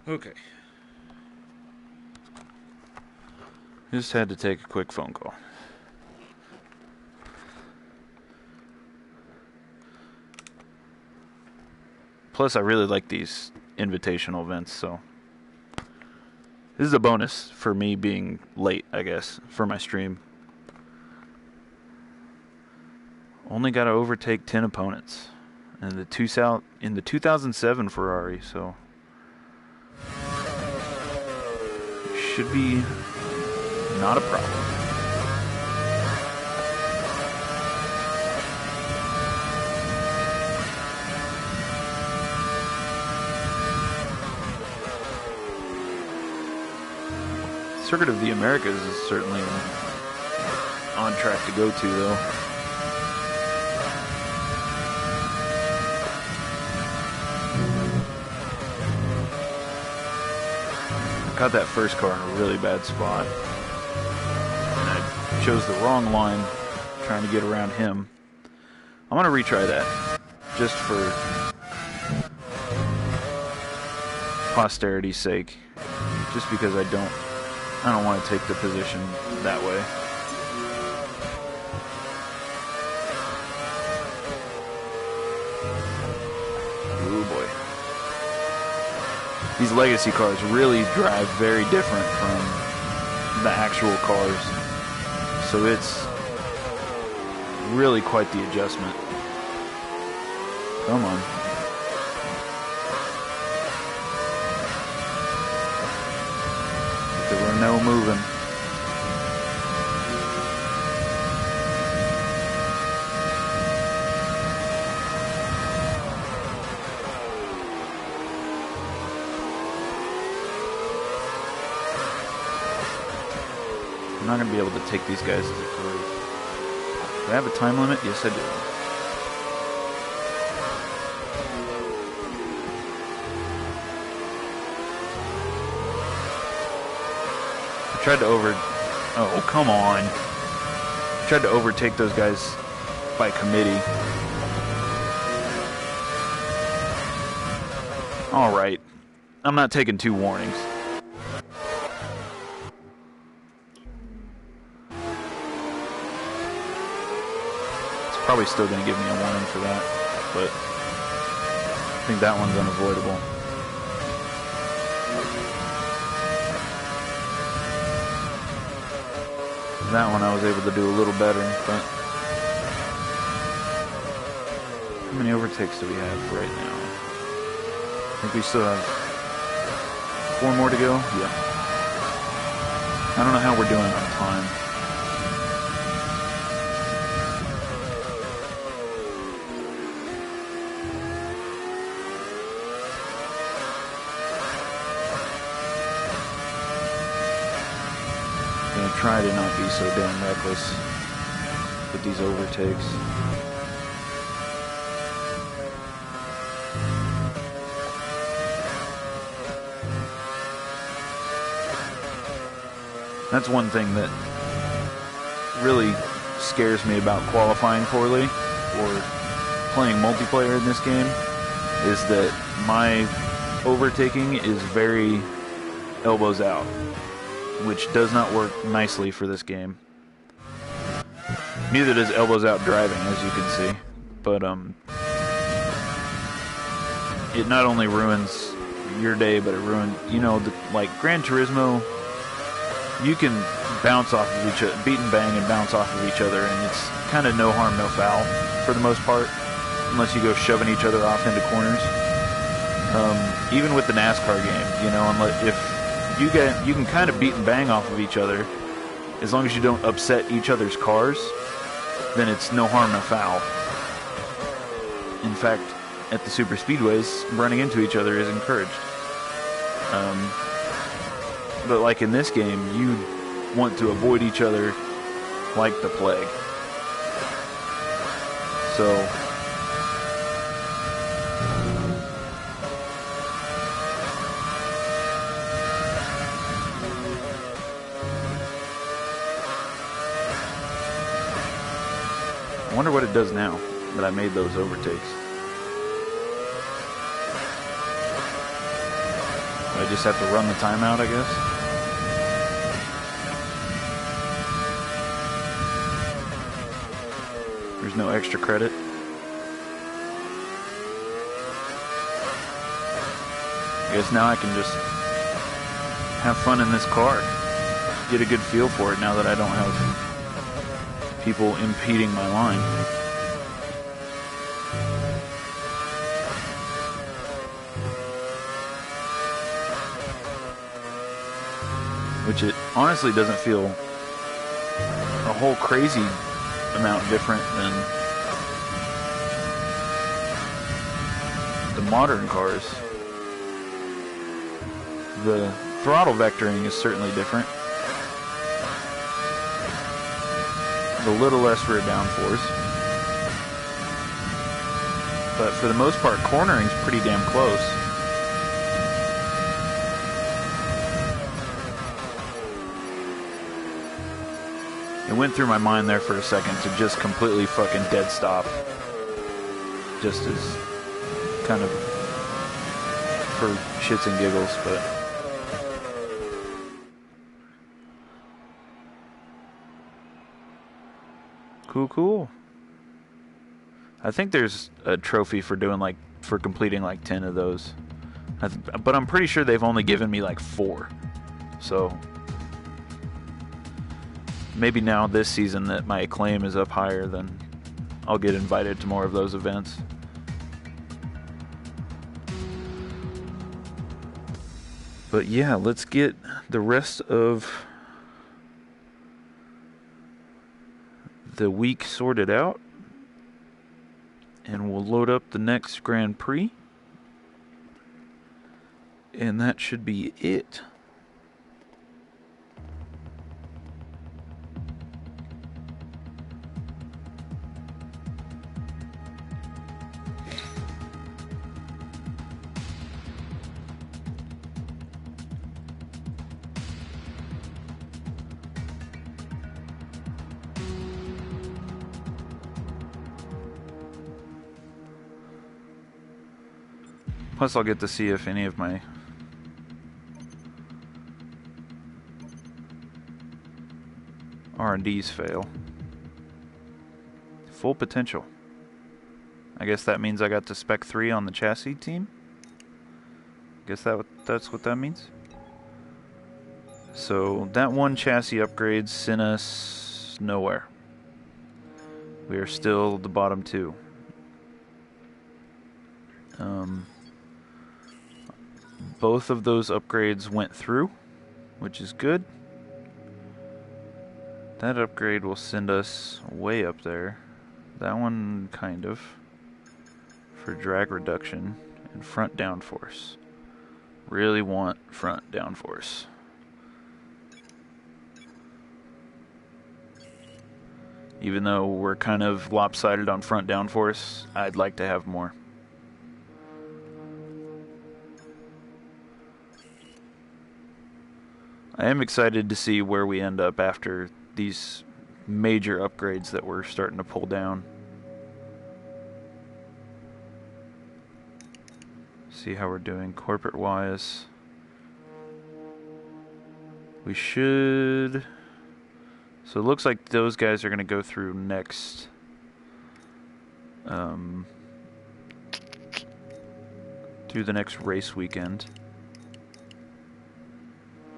Okay. Just had to take a quick phone call. Plus, I really like these invitational events, so this is a bonus for me being late, I guess, for my stream. Only got to overtake 10 opponents in the 2007 Ferrari, so should be not a problem. Circuit of the Americas is certainly on track to go to, though. I got that first car in a really bad spot. And I chose the wrong line trying to get around him. I'm going to retry that just for posterity's sake. Just because I don't want to take the position that way. Ooh boy. These legacy cars really drive very different from the actual cars. So it's really quite the adjustment. Come on. There were no moving. I'm not going to be able to take these guys as a group. Do I have a time limit? Yes, I do. Tried to oh, come on. Tried to overtake those guys by committee. Alright. I'm not taking 2 warnings. It's probably still going to give me a warning for that, but I think that one's unavoidable. That one I was able to do a little better, but how many overtakes do we have right now? I think we still have 4 more to go. Yeah. I don't know how we're doing on time. Try to not be so damn reckless with these overtakes. That's one thing that really scares me about qualifying poorly or playing multiplayer in this game, is that my overtaking is very elbows out, which does not work nicely for this game. Neither does elbows out driving, as you can see. But it not only ruins your day, but it ruins, like Gran Turismo, you can bounce off of each other, beat and bang and bounce off of each other, and it's kind of no harm, no foul for the most part, unless you go shoving each other off into corners. Even with the NASCAR game, if you can kind of beat and bang off of each other, as long as you don't upset each other's cars, then it's no harm, no foul. In fact, at the super speedways, running into each other is encouraged. But like in this game, you want to avoid each other like the plague. So I wonder what it does now that I made those overtakes. I just have to run the timeout, I guess. There's no extra credit. I guess now I can just have fun in this car. Get a good feel for it now that I don't have people impeding my line. Which it honestly doesn't feel a whole crazy amount different than the modern cars. The throttle vectoring is certainly different. A little less rear downforce. But for the most part, cornering's pretty damn close. It went through my mind there for a second to just completely fucking dead stop. Just as kind of for shits and giggles, but... Cool. I think there's a trophy for completing like 10 of those. But I'm pretty sure they've only given me like 4. So maybe now this season that my acclaim is up higher, then I'll get invited to more of those events. But yeah, let's get the rest of the week sorted out, and we'll load up the next Grand Prix, and that should be it. Plus, I'll get to see if any of my R&Ds fail. Full potential. I guess that means I got to spec 3 on the chassis team. Guess that's what that means. So that one chassis upgrade sent us nowhere. We are still the bottom 2. Both of those upgrades went through, which is good. That upgrade will send us way up there. That one kind of. For drag reduction and front downforce. Really want front downforce. Even though we're kind of lopsided on front downforce, I'd like to have more. I am excited to see where we end up after these major upgrades that we're starting to pull down. See how we're doing corporate-wise. We should... So it looks like those guys are going to go through next... through the next race weekend.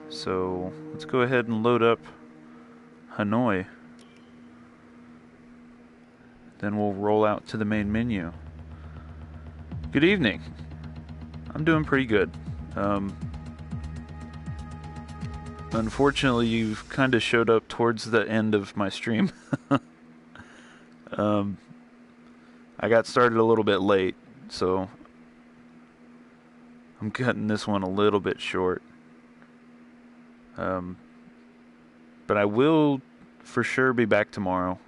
So let's go ahead and load up Hanoi. Then we'll roll out to the main menu. Good evening. I'm doing pretty good. Unfortunately, you've kind of showed up towards the end of my stream. I got started a little bit late, so I'm cutting this one a little bit short. But I will for sure be back tomorrow.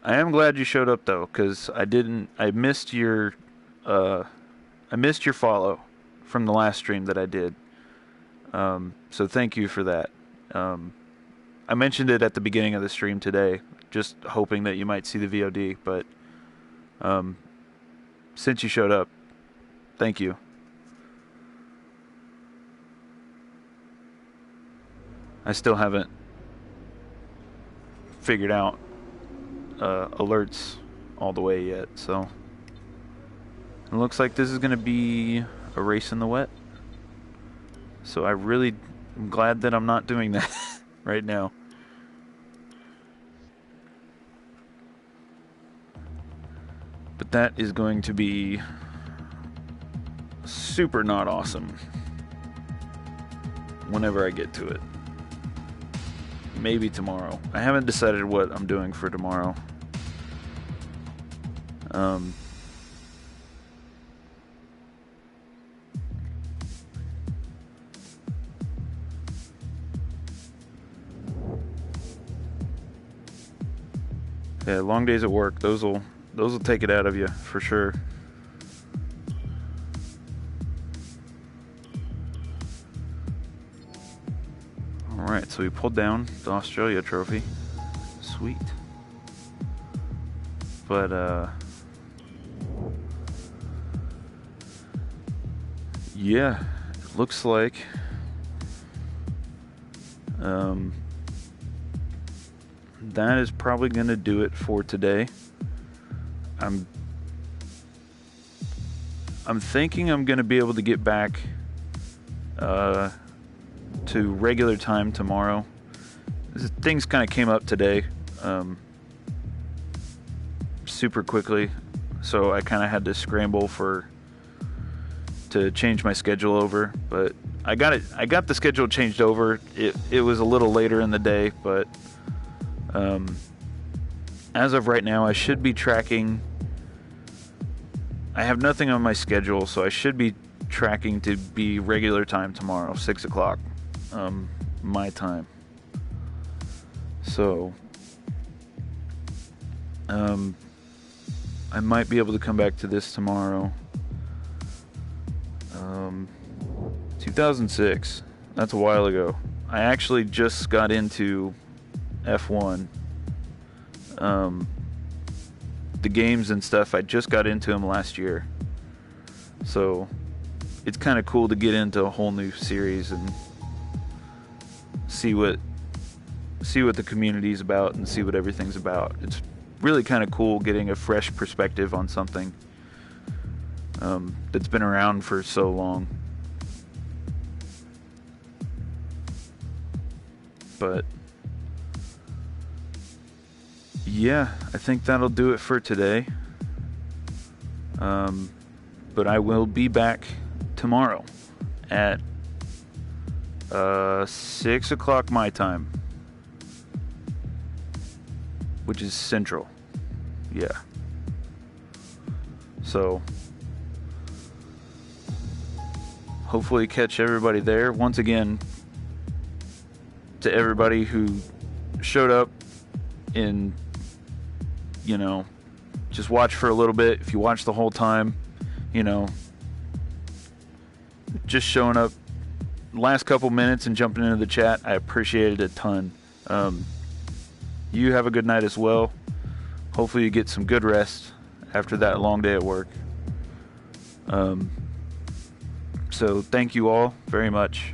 I am glad you showed up though, because I missed your follow from the last stream that I did. So thank you for that. I mentioned it at the beginning of the stream today, just hoping that you might see the VOD, but since you showed up, thank you. I still haven't figured out alerts all the way yet, so it looks like this is going to be a race in the wet. So I really am glad that I'm not doing that right now. But that is going to be super not awesome whenever I get to it. Maybe tomorrow. I haven't decided what I'm doing for tomorrow. Yeah, long days at work. Those will take it out of you for sure. All right, so we pulled down the Australia trophy. Sweet. But yeah, it looks like that is probably going to do it for today. I'm thinking I'm going to be able to get back to regular time tomorrow. Things kind of came up today super quickly, so I kind of had to scramble to change my schedule over, but I got the schedule changed over. It was a little later in the day, but as of right now, I should be tracking. I have nothing on my schedule, so I should be tracking to be regular time tomorrow, 6 o'clock, my time. So, I might be able to come back to this tomorrow. 2006, that's a while ago. I actually just got into F1. The games and stuff, I just got into them last year. So it's kind of cool to get into a whole new series and see what the community's about and see what everything's about. It's really kind of cool getting a fresh perspective on something that's been around for so long. But yeah, I think that'll do it for today. But I will be back tomorrow at 6 o'clock my time, which is Central. Yeah. So hopefully catch everybody there. Once again, to everybody who showed up in, just watch for a little bit. If you watch the whole time, just showing up last couple minutes and jumping into the chat, I appreciate it a ton. You have a good night as well. Hopefully you get some good rest after that long day at work. So thank you all very much,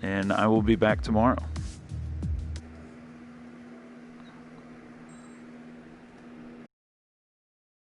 and I will be back tomorrow.